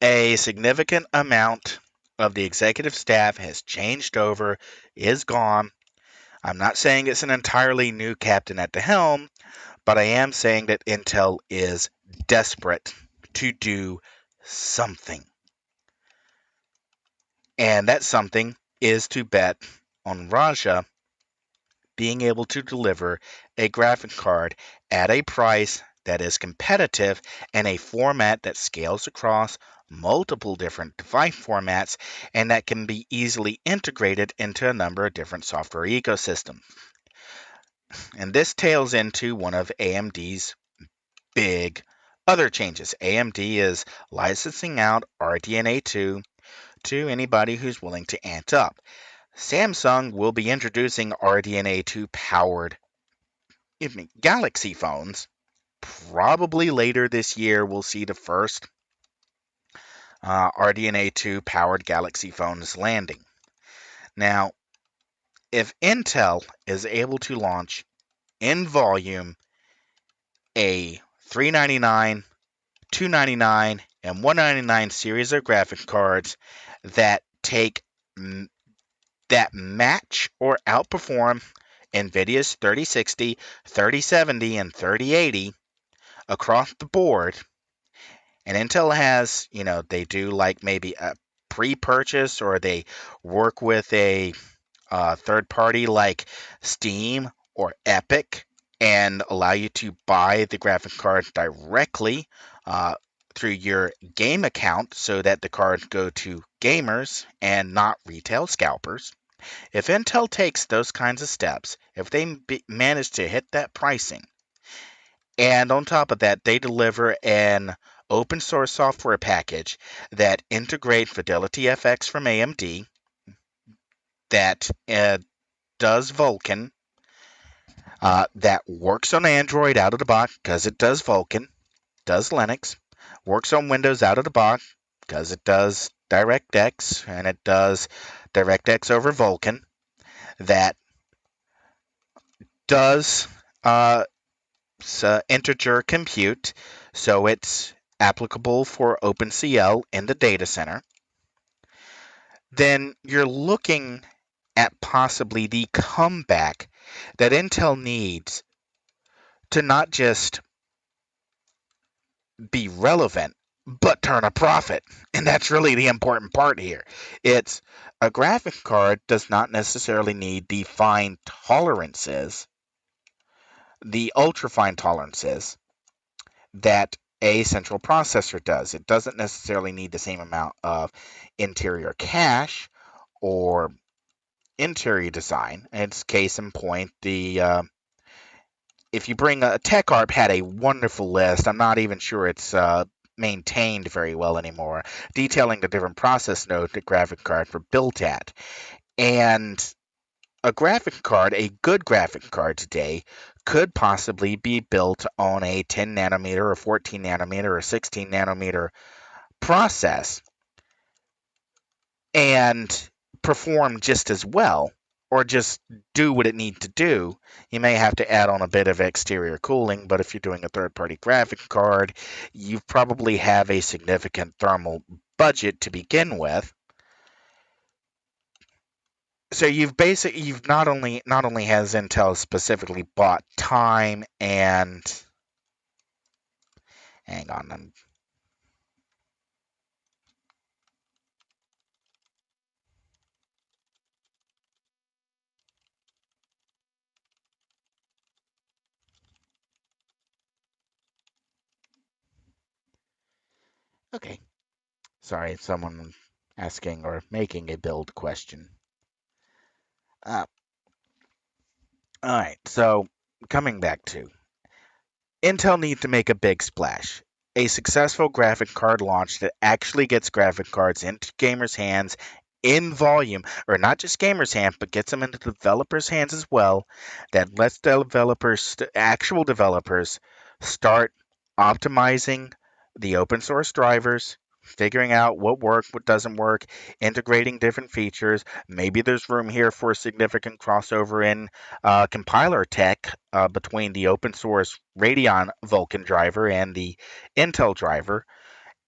A significant amount of the executive staff has changed over, is gone. I'm not saying it's an entirely new captain at the helm, but I am saying that Intel is desperate to do something. And that something is to bet on Raja being able to deliver a graphic card at a price that is competitive and a format that scales across multiple different device formats and that can be easily integrated into a number of different software ecosystems. And this tails into one of AMD's big other changes. AMD is licensing out RDNA 2 to anybody who's willing to ant up. Samsung will be introducing RDNA 2 powered Galaxy phones. Probably later this year, we'll see the first RDNA 2 powered Galaxy phones landing. Now, if Intel is able to launch in volume a 399, 299, and 199 series of graphic cards that that match or outperform NVIDIA's 3060, 3070, and 3080 across the board. And Intel has, they do like maybe a pre-purchase or they work with a third party like Steam or Epic and allow you to buy the graphic card directly through your game account so that the cards go to gamers and not retail scalpers. If Intel takes those kinds of steps, if they manage to hit that pricing, and on top of that, they deliver an open source software package that integrates Fidelity FX from AMD, that does Vulkan, that works on Android out of the box because it does Vulkan, does Linux, works on Windows out of the box because it does DirectX and it does DirectX over Vulkan, that does integer compute, so it's applicable for OpenCL in the data center, then you're looking at possibly the comeback that Intel needs to not just be relevant, but turn a profit. And that's really the important part here. It's a graphic card does not necessarily need the fine tolerances, the ultra fine tolerances that a central processor does. It doesn't necessarily need the same amount of interior cache or interior design. It's case in point, the if you bring a TechArp had a wonderful list. I'm not even sure it's maintained very well anymore, detailing the different process nodes the graphic cards were built at. And a graphic card, a good graphic card today, could possibly be built on a 10 nanometer or 14 nanometer or 16 nanometer process and perform just as well or just do what it needs to do. You may have to add on a bit of exterior cooling, but if you're doing a third-party graphic card, you probably have a significant thermal budget to begin with. So you've not only has Intel specifically bought time and Hang on. Okay. Sorry, someone asking or making a build question. Uh, all right. So coming back to Intel needs to make a big splash. A successful graphic card launch that actually gets graphic cards into gamers' hands in volume, or not just gamers' hands, but gets them into developers' hands as well, that lets developers, actual developers, start optimizing the open source drivers, figuring out what works, what doesn't work, integrating different features. Maybe there's room here for a significant crossover in compiler tech between the open source Radeon Vulkan driver and the Intel driver.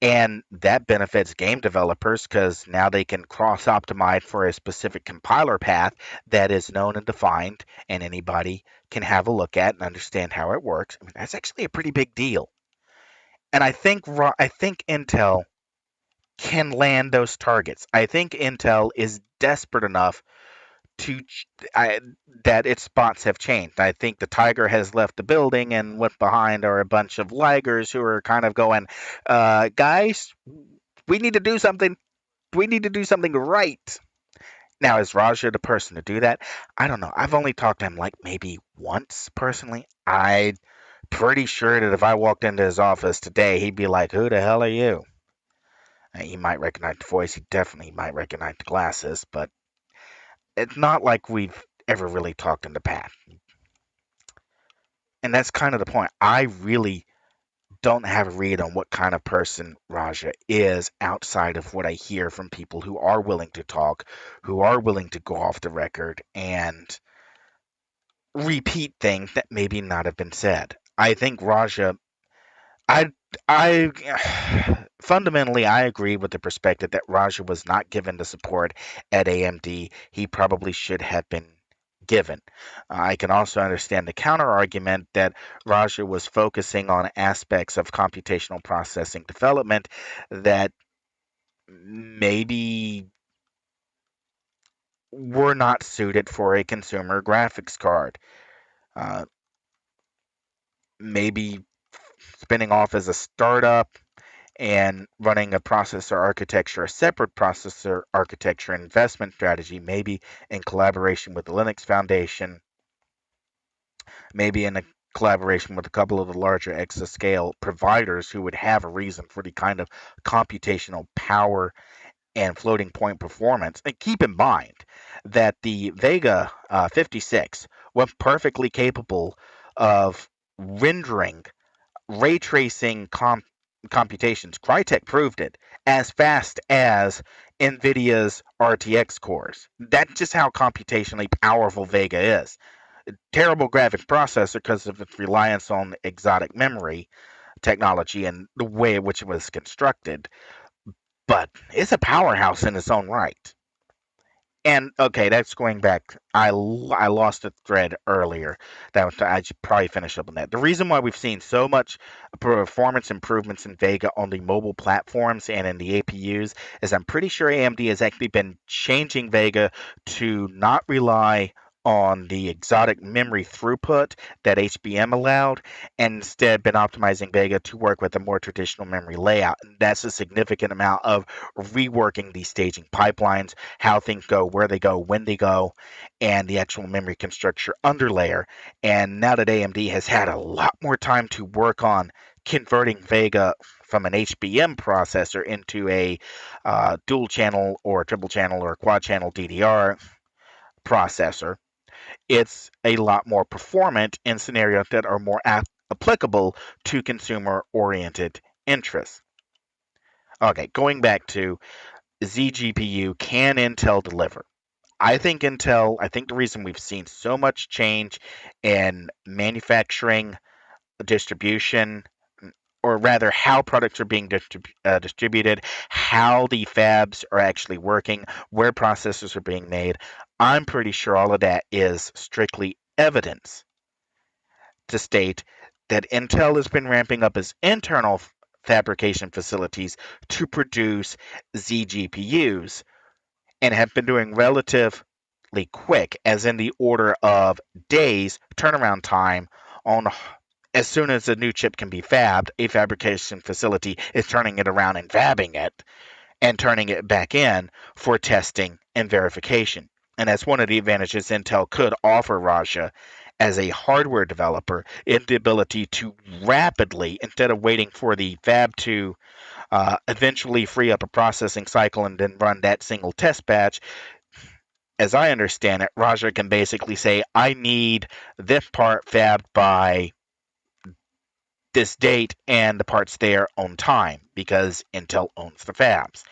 And that benefits game developers because now they can cross optimize for a specific compiler path that is known and defined, and anybody can have a look at and understand how it works. I mean, that's actually a pretty big deal. And I think Intel can land those targets. I think Intel is desperate enough to I, that its spots have changed. I think the tiger has left the building, and what behind are a bunch of laggards who are kind of going, guys, we need to do something. We need to do something right. Now, is Raja the person to do that? I don't know. I've only talked to him like maybe once personally. I'm pretty sure that if I walked into his office today, he'd be like, "Who the hell are you?" He might recognize the voice. He definitely might recognize the glasses, but it's not like we've ever really talked in the past. And that's kind of the point. I really don't have a read on what kind of person Raja is outside of what I hear from people who are willing to talk, who are willing to go off the record and repeat things that maybe not have been said. I think Raja I fundamentally I agree with the perspective that Raja was not given the support at AMD he probably should have been given. I can also understand the counter argument that Raja was focusing on aspects of computational processing development that maybe were not suited for a consumer graphics card. Uh, Maybe spinning off as a startup and running a processor architecture, a separate processor architecture investment strategy, maybe in collaboration with the Linux Foundation, maybe in a collaboration with a couple of the larger exascale providers who would have a reason for the kind of computational power and floating point performance. And keep in mind that the Vega 56 was perfectly capable of rendering ray tracing computations. Crytek proved it as fast as NVIDIA's RTX cores. That's just how computationally powerful Vega is. Terrible graphic processor because of its reliance on exotic memory technology and the way in which it was constructed, but it's a powerhouse in its own right. And okay, that's going back. I lost a thread earlier. I should probably finish up on that. The reason why we've seen so much performance improvements in Vega on the mobile platforms and in the APUs is I'm pretty sure AMD has actually been changing Vega to not rely on the exotic memory throughput that HBM allowed, and instead been optimizing Vega to work with a more traditional memory layout. And that's a significant amount of reworking these staging pipelines, how things go, where they go, when they go, and the actual memory constructor underlayer. And now that AMD has had a lot more time to work on converting Vega from an HBM processor into a dual channel or triple channel or quad channel DDR processor, it's a lot more performant in scenarios that are more applicable to consumer oriented interests. Okay, going back to ZGPU, can Intel deliver? I think the reason we've seen so much change in manufacturing, distribution, or rather how products are being distributed, how the fabs are actually working, where processors are being made, I'm pretty sure all of that is strictly evidence to state that Intel has been ramping up its internal fabrication facilities to produce XeGPUs and have been doing relatively quick, as in the order of days turnaround time on as soon as a new chip can be fabbed, a fabrication facility is turning it around and fabbing it and turning it back in for testing and verification. And that's one of the advantages Intel could offer Raja as a hardware developer in the ability to rapidly, instead of waiting for the fab to eventually free up a processing cycle and then run that single test batch. As I understand it, Raja can basically say, I need this part fabbed by this date and the parts there on time because Intel owns the fabs.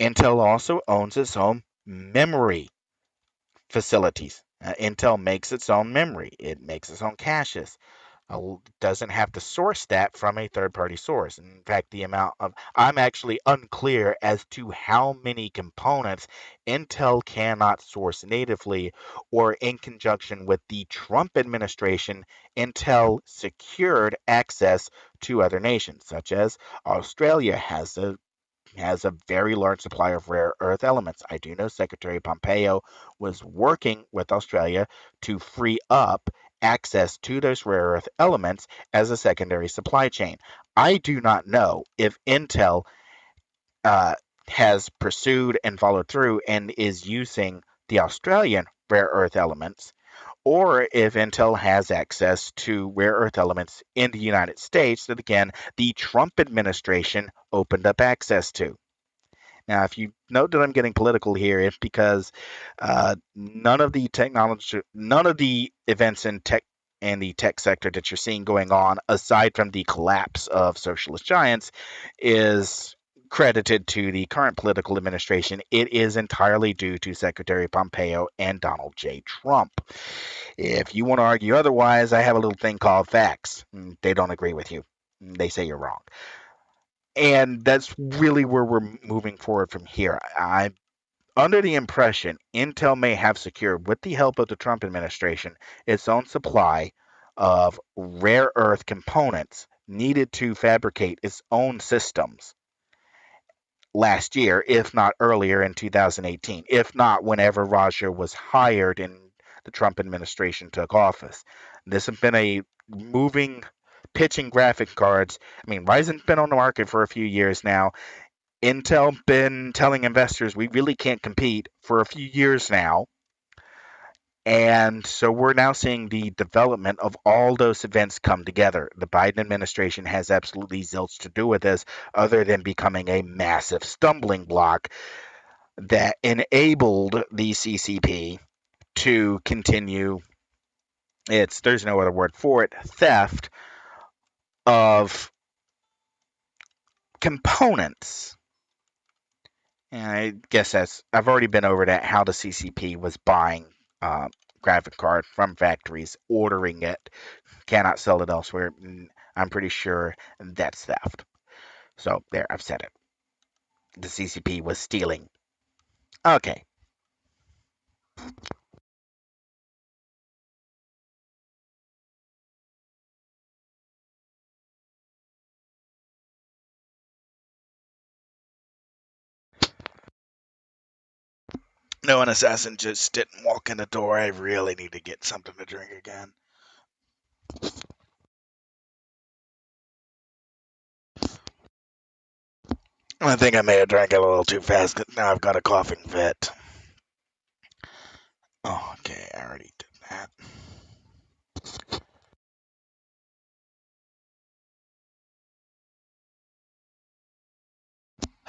Intel also owns its own memory facilities. Intel makes its own memory. It makes its own caches. Doesn't have to source that from a third party source. In fact, the amount of I'm actually unclear as to how many components Intel cannot source natively or in conjunction with the Trump administration. Intel secured access to other nations, such as Australia has a very large supply of rare earth elements. I do know Secretary Pompeo was working with Australia to free up access to those rare earth elements as a secondary supply chain. I do not know if Intel uh, has pursued and followed through and is using the Australian rare earth elements, or if Intel has access to rare earth elements in the United States that, again, the Trump administration opened up access to. Now, if you note that I'm getting political here, it's because none of the events in tech and the tech sector that you're seeing going on, aside from the collapse of socialist giants, is credited to the current political administration. It is entirely due to Secretary Pompeo and Donald J. Trump. If you want to argue otherwise, I have a little thing called facts. They don't agree with you. They say you're wrong. And that's really where we're moving forward from here. I'm under the impression Intel may have secured, with the help of the Trump administration, its own supply of rare earth components needed to fabricate its own systems last year, if not earlier in 2018, if not whenever Raja was hired and the Trump administration took office. This has been a moving pitching graphic cards. I mean, Ryzen's been on the market for a few years now. Intel been telling investors we really can't compete for a few years now. And so we're now seeing the development of all those events come together. The Biden administration has absolutely zilch to do with this, other than becoming a massive stumbling block that enabled the CCP to continue there's no other word for it, theft of components. And I guess I've already been over that, how the CCP was buying graphic card from factories, ordering it, cannot sell it elsewhere. I'm pretty sure that's theft. So there, I've said it. The CCP was stealing. Okay. No, an assassin just didn't walk in the door. I really need to get something to drink again. I think I may have drank it a little too fast. Now I've got a coughing fit. Oh, okay, I already did that.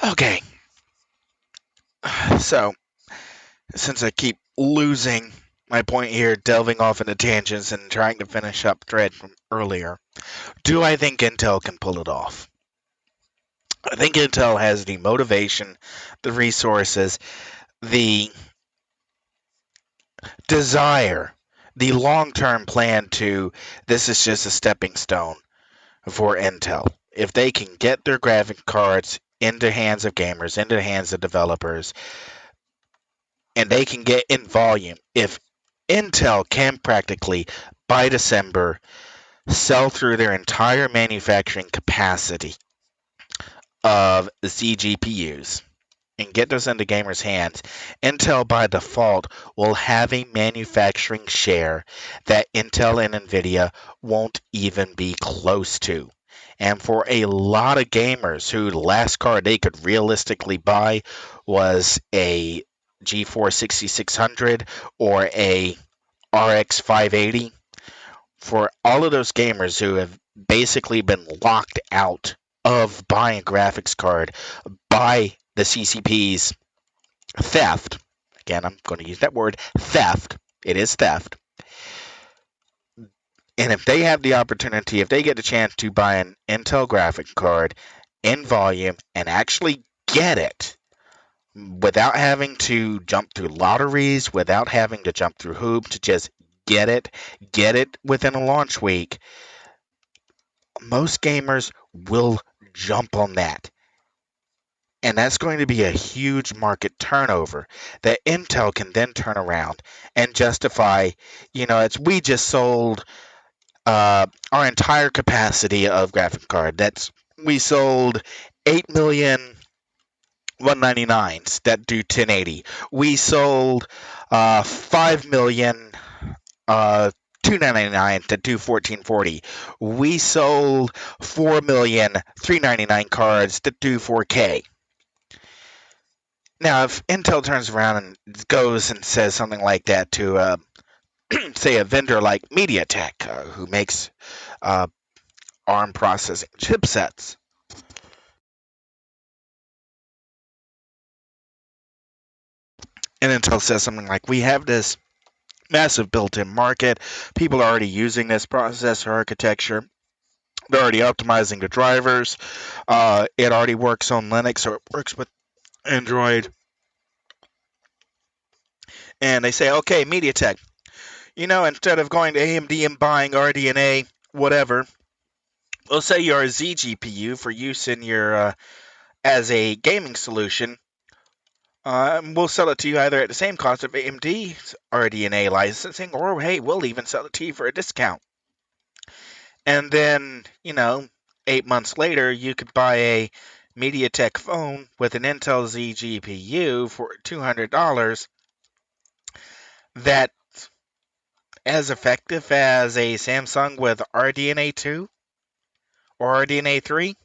Okay, so since I keep losing my point here, delving off into tangents and trying to finish up thread from earlier, do I think Intel can pull it off? I think Intel has the motivation, the resources, the desire, the long term plan to this is just a stepping stone for Intel. If they can get their graphic cards into hands of gamers, into the hands of developers, and they can get in volume, if Intel can practically by December sell through their entire manufacturing capacity of XeGPUs and get those into gamers' hands, Intel by default will have a manufacturing share that Intel and Nvidia won't even be close to. And for a lot of gamers who the last card they could realistically buy was a GeForce 6600 or a RX 580, for all of those gamers who have basically been locked out of buying a graphics card by the CCP's theft, again, I'm going to use that word theft, it is theft. And if they have the opportunity, if they get the chance to buy an Intel graphic card in volume and actually get it without having to jump through lotteries, without having to jump through hoops, to just get it within a launch week, most gamers will jump on that. And that's going to be a huge market turnover that Intel can then turn around and justify, it's we just sold our entire capacity of graphic card. We sold 8 million 199s that do 1080. We sold 5 million 299 that do 1440. We sold 4 million 399 cards that do 4K. Now, if Intel turns around and goes and says something like that to, say, a vendor like MediaTek, who makes ARM processing chipsets, and Intel says something like, we have this massive built-in market, people are already using this processor architecture, they're already optimizing the drivers, it already works on Linux or it works with Android, and they say, okay, MediaTek, instead of going to AMD and buying RDNA, whatever, we'll say you're a XeGPU for use in your as a gaming solution. We'll sell it to you either at the same cost of AMD's RDNA licensing, or hey, we'll even sell it to you for a discount. And then, 8 months later, you could buy a MediaTek phone with an Intel XeGPU for $200 that's as effective as a Samsung with RDNA 2 or RDNA 3.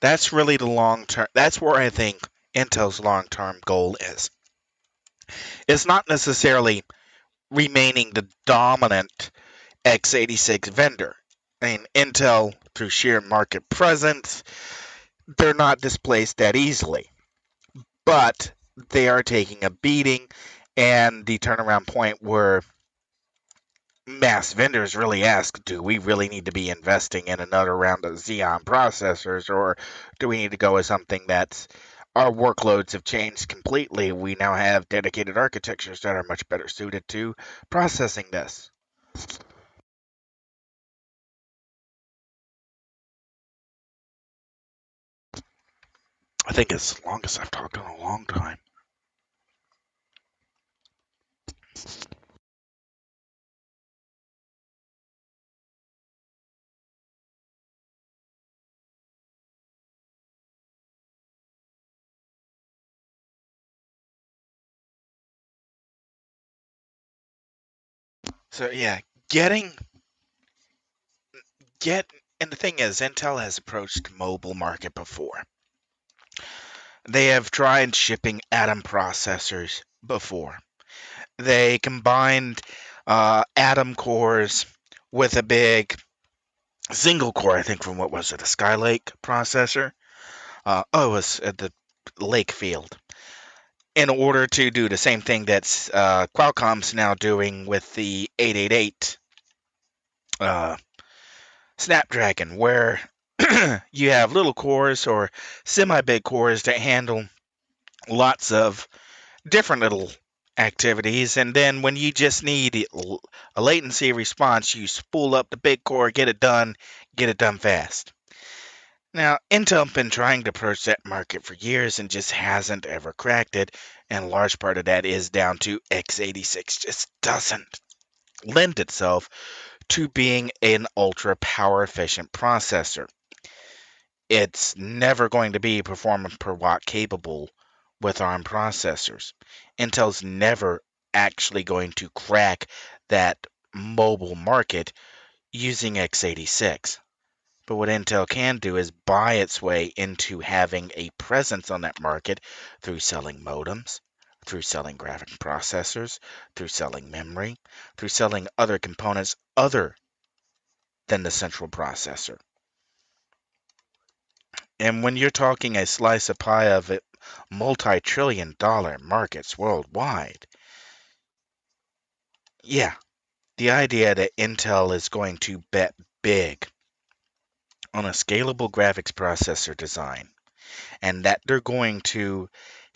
That's really the long term. That's where I think Intel's long term goal is. It's not necessarily remaining the dominant x86 vendor. I mean, Intel, through sheer market presence, they're not displaced that easily. But they are taking a beating, and the turnaround point where mass vendors really ask, do we really need to be investing in another round of Xeon processors, or do we need to go with something that's our workloads have changed completely? We now have dedicated architectures that are much better suited to processing this. I think it's the longest I've talked in a long time. So yeah, getting get and the thing is, Intel has approached mobile market before. They have tried shipping Atom processors before. They combined Atom cores with a big single core, I think, from what was it, a Skylake processor? It was at the Lake Field. In order to do the same thing that Qualcomm's now doing with the 888 uh, Snapdragon, where you have little cores or semi-big cores that handle lots of different little activities, and then when you just need a latency response, you spool up the big core, get it done fast. Now, Intel been trying to approach that market for years and just hasn't ever cracked it, and a large part of that is down to x86 just doesn't lend itself to being an ultra power efficient processor. It's never going to be performance per watt capable with ARM processors. Intel's never actually going to crack that mobile market using x86. But what Intel can do is buy its way into having a presence on that market through selling modems, through selling graphic processors, through selling memory, through selling other components other than the central processor. And when you're talking a slice of pie of it, multi-trillion-dollar markets worldwide, yeah, the idea that Intel is going to bet big on a scalable graphics processor design and that they're going to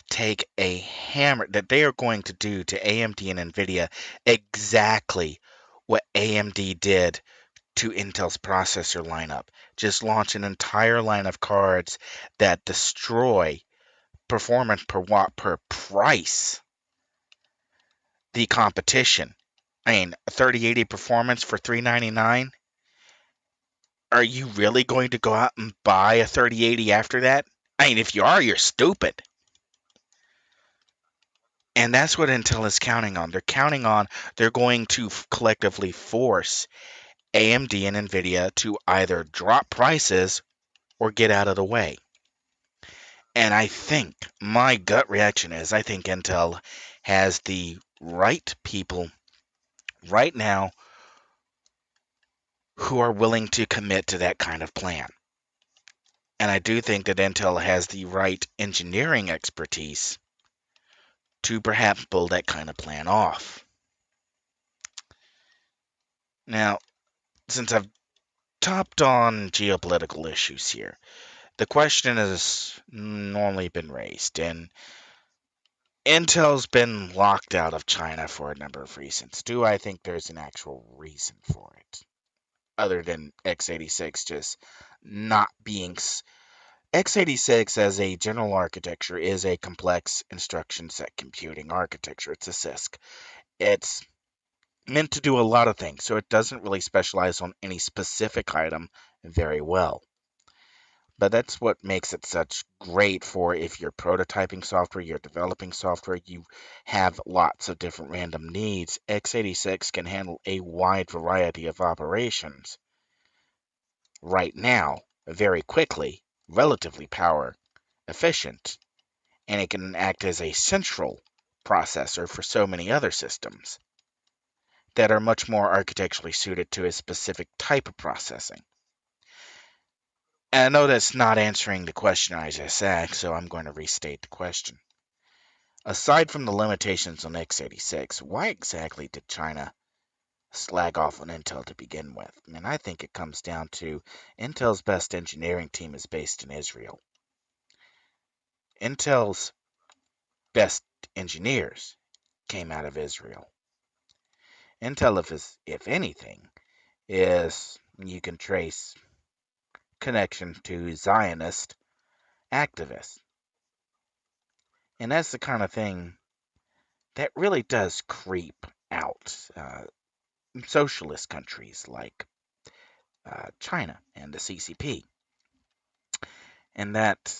take a hammer, that they are going to do to AMD and NVIDIA exactly what AMD did to Intel's processor lineup. Just launch an entire line of cards that destroy performance per watt per price the competition. I mean, 3080 performance for $399. Are you really going to go out and buy a 3080 after that? I mean, if you are, you're stupid. And that's what Intel is counting on. They're counting on they're going to collectively force AMD and NVIDIA to either drop prices or get out of the way. And I think my gut reaction is I think Intel has the right people right now who are willing to commit to that kind of plan. And I do think that Intel has the right engineering expertise to perhaps pull that kind of plan off. Now, since I've topped on geopolitical issues here, the question has normally been raised, and Intel's been locked out of China for a number of reasons. Do I think there's an actual reason for it? Other than x86 just not being. x86 as a general architecture is a complex instruction set computing architecture. It's a CISC. It's meant to do a lot of things, so it doesn't really specialize on any specific item very well. But that's what makes it such great for if you're prototyping software, you're developing software, you have lots of different random needs. x86 can handle a wide variety of operations right now, very quickly, relatively power efficient, and it can act as a central processor for so many other systems that are much more architecturally suited to a specific type of processing. And I know that's not answering the question I just asked, so I'm going to restate the question. Aside from the limitations on x86, why exactly did China slag off on Intel to begin with? And I think it comes down to Intel's best engineering team is based in Israel. Intel's best engineers came out of Israel. Intel, if anything, is you can trace connection to Zionist activists. And that's the kind of thing that really does creep out socialist countries like China and the CCP. And that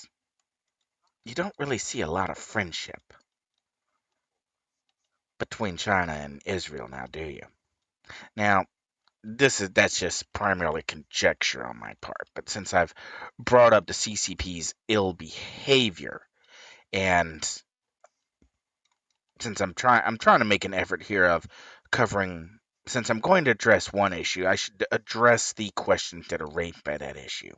you don't really see a lot of friendship between China and Israel now, do you? Now, that's just primarily conjecture on my part, but since I've brought up the CCP's ill behavior, and since I'm trying to make an effort here of covering, since I'm going to address one issue, I should address the questions that are raised by that issue.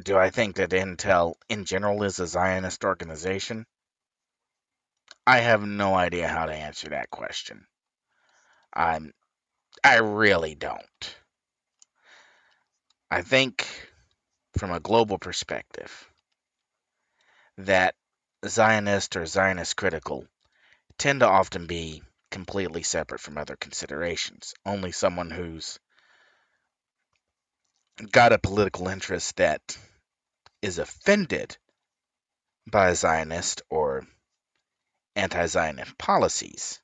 Do I think that Intel in general is a Zionist organization? I have no idea how to answer that question. I'm I really don't. I think from a global perspective that Zionist or Zionist critical tend to often be completely separate from other considerations. Only someone who's got a political interest that is offended by Zionist or anti-Zionist policies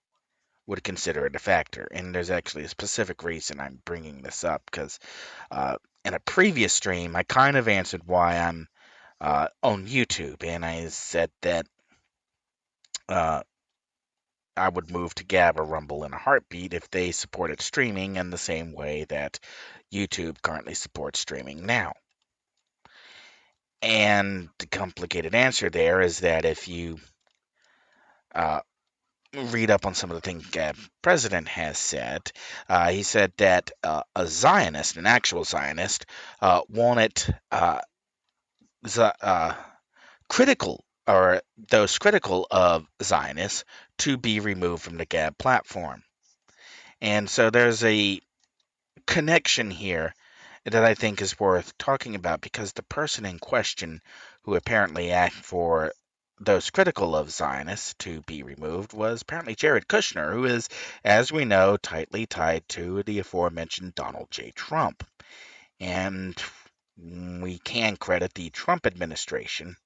would consider it a factor. And there's actually a specific reason I'm bringing this up because in a previous stream, I kind of answered why I'm on YouTube, and I said that uh, I would move to Gab or Rumble in a heartbeat if they supported streaming in the same way that YouTube currently supports streaming now. And the complicated answer there is that if you uh, read up on some of the things Gab president has said, he said that a Zionist, an actual Zionist, wanted critical or those critical of Zionists to be removed from the Gab platform. And so there's a connection here that I think is worth talking about because the person in question who apparently asked for those critical of Zionists to be removed was apparently Jared Kushner, who is, as we know, tightly tied to the aforementioned Donald J. Trump. And we can credit the Trump administration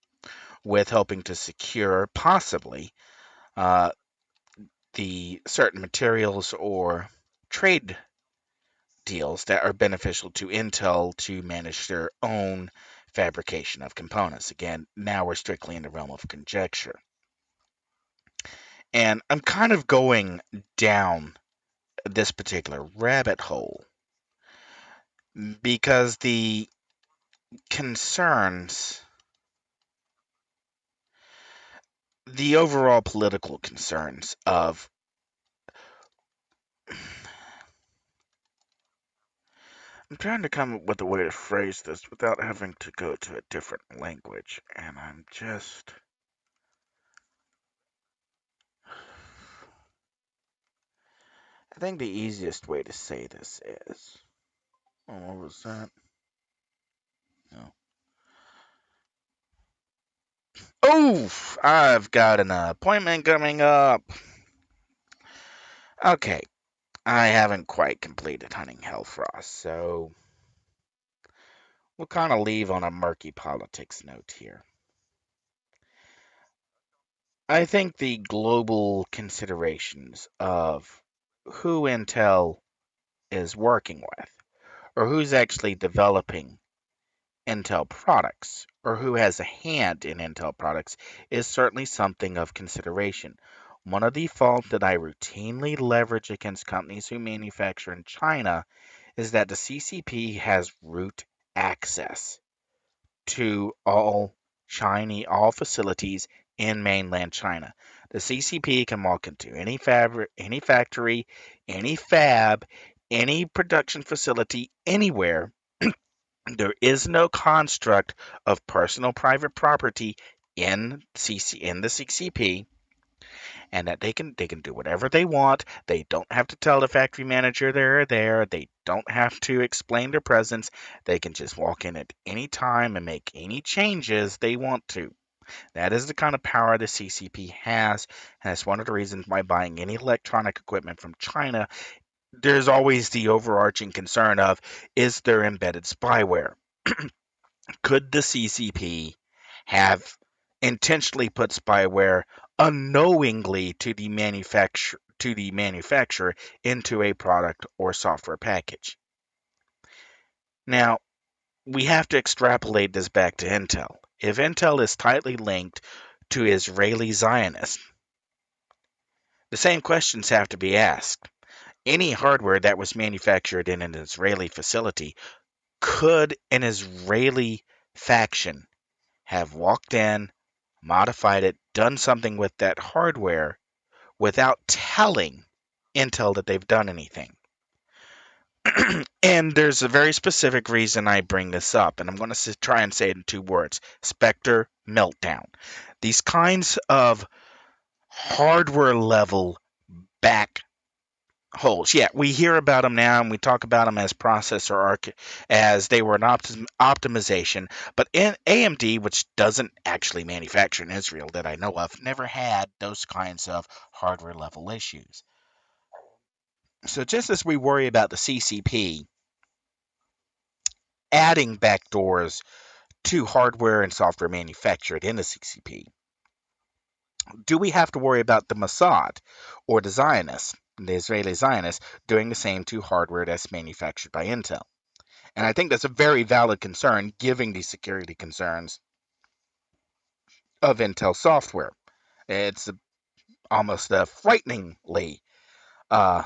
with helping to secure, possibly, uh, the certain materials or trade deals that are beneficial to Intel to manage their own fabrication of components. Again, now we're strictly in the realm of conjecture. And I'm kind of going down this particular rabbit hole because the concerns, the overall political concerns of I'm trying to come up with a way to phrase this without having to go to a different language, and I think the easiest way to say this is. Oh, what was that? No. Oh, I've got an appointment coming up. Okay, I haven't quite completed hunting Hellfrost, so we'll kind of leave on a murky politics note here. I think the global considerations of who Intel is working with, or who's actually developing Intel products, or who has a hand in Intel products, is certainly something of consideration. One of the faults that I routinely leverage against companies who manufacture in China is that the CCP has root access to all facilities in mainland China. The CCP can walk into any factory, any fab, any production facility anywhere. There is no construct of personal private property in the CCP, and that they can do whatever they want. They don't have to tell the factory manager they're there. They don't have to explain their presence. They can just walk in at any time and make any changes they want to. That is the kind of power the CCP has, and that's one of the reasons why buying any electronic equipment from China, there's always the overarching concern of, is there embedded spyware? Could the CCP have intentionally put spyware unknowingly to the manufacturer into a product or software package? Now, we have to extrapolate this back to Intel. If Intel is tightly linked to Israeli Zionists, the same questions have to be asked. Any hardware that was manufactured in an Israeli facility, could an Israeli faction have walked in, modified it, done something with that hardware without telling Intel that they've done anything? And there's a very specific reason I bring this up, and I'm going to try and say it in two words: Spectre meltdown. These kinds of hardware level back holes. Yeah, we hear about them now, and we talk about them as as they were an optimization. But in AMD, which doesn't actually manufacture in Israel that I know of, never had those kinds of hardware level issues. So just as we worry about the CCP adding backdoors to hardware and software manufactured in the CCP. Do we have to worry about the Mossad or the Zionists, the Israeli Zionists, doing the same to hardware that's manufactured by Intel? And I think that's a very valid concern, given the security concerns of Intel software. It's almost a frighteningly uh,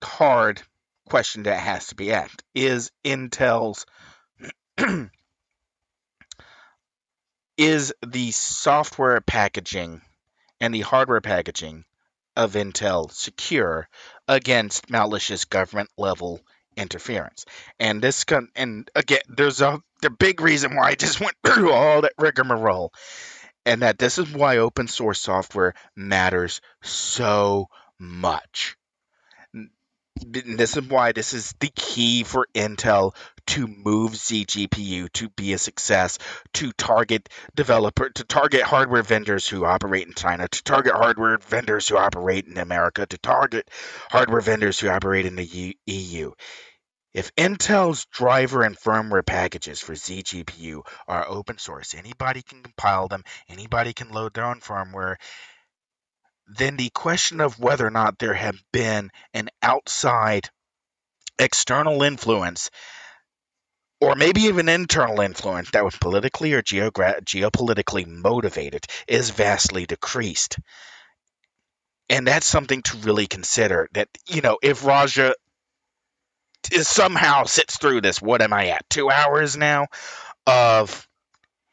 hard question that has to be asked. Is Intel's is the software packaging and the hardware packaging of Intel secure against malicious government level interference? And and again, there's the big reason why I just went through all that rigmarole, and that this is why open source software matters so much. This is why this is the key for Intel to move XeGPU to be a success, to target hardware vendors who operate in China, to target hardware vendors who operate in America, to target hardware vendors who operate in the EU. If Intel's driver and firmware packages for XeGPU are open source, anybody can compile them, anybody can load their own firmware, then the question of whether or not there have been an outside external influence, or maybe even internal influence that was politically or geopolitically motivated, is vastly decreased. And that's something to really consider. That, if Raja somehow sits through this, what am I at? 2 hours now of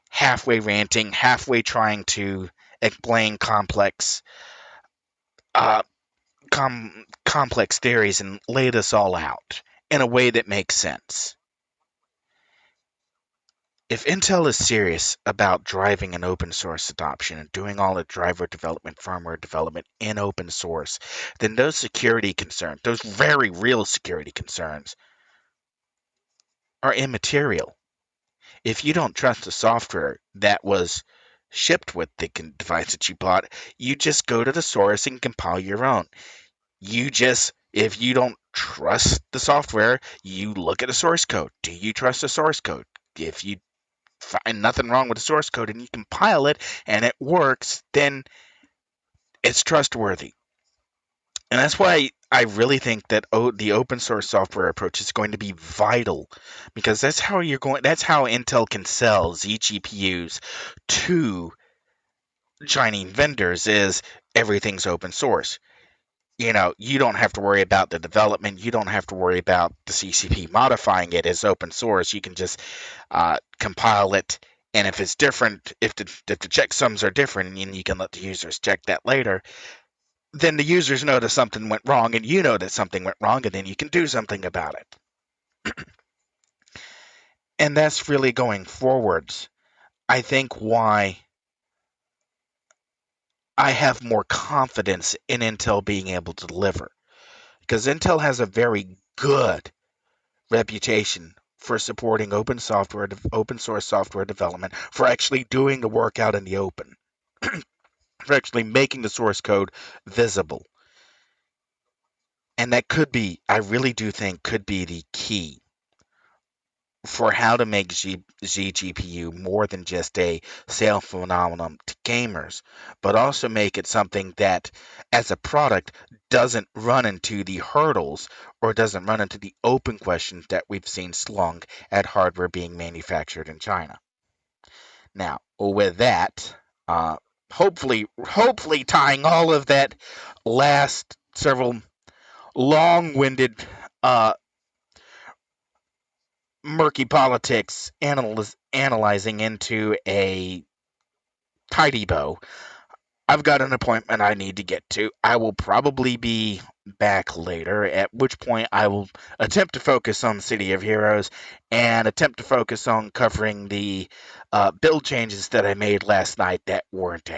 halfway ranting, halfway trying to explain uh, complex theories and lay this all out in a way that makes sense. If Intel is serious about driving an open source adoption and doing all the driver development, firmware development in open source, then those security concerns, those very real security concerns, are immaterial. If you don't trust the software that was shipped with the device that you bought, you just go to the source and compile your own. If you don't trust the software, you look at the source code. Do you trust the source code? If you find nothing wrong with the source code and you compile it and it works, then it's trustworthy. And that's why I really think that the open source software approach is going to be vital, because that's how Intel can sell XeGPUs to Chinese vendors, is everything's open source. You don't have to worry about the development. You don't have to worry about the CCP modifying it as open source. You can just compile it, and if it's different, if the checksums are different, and you can let the users check that later, then the users know that something went wrong, and you know that something went wrong, and then you can do something about it. And that's really going forwards, I think, why I have more confidence in Intel being able to deliver. Because Intel has a very good reputation for supporting open source software development, for actually doing the work out in the open, for actually making the source code visible. And that I really do think, could be the key for how to make XeGPU more than just a sale phenomenon to gamers, but also make it something that, as a product, doesn't run into the hurdles or doesn't run into the open questions that we've seen slung at hardware being manufactured in China. Now, with that, hopefully tying all of that last several long-winded murky politics analyzing into a tidy bow, I've got an appointment I need to get to. I will probably be back later, at which point I will attempt to focus on City of Heroes and attempt to focus on covering the build changes that I made last night that weren't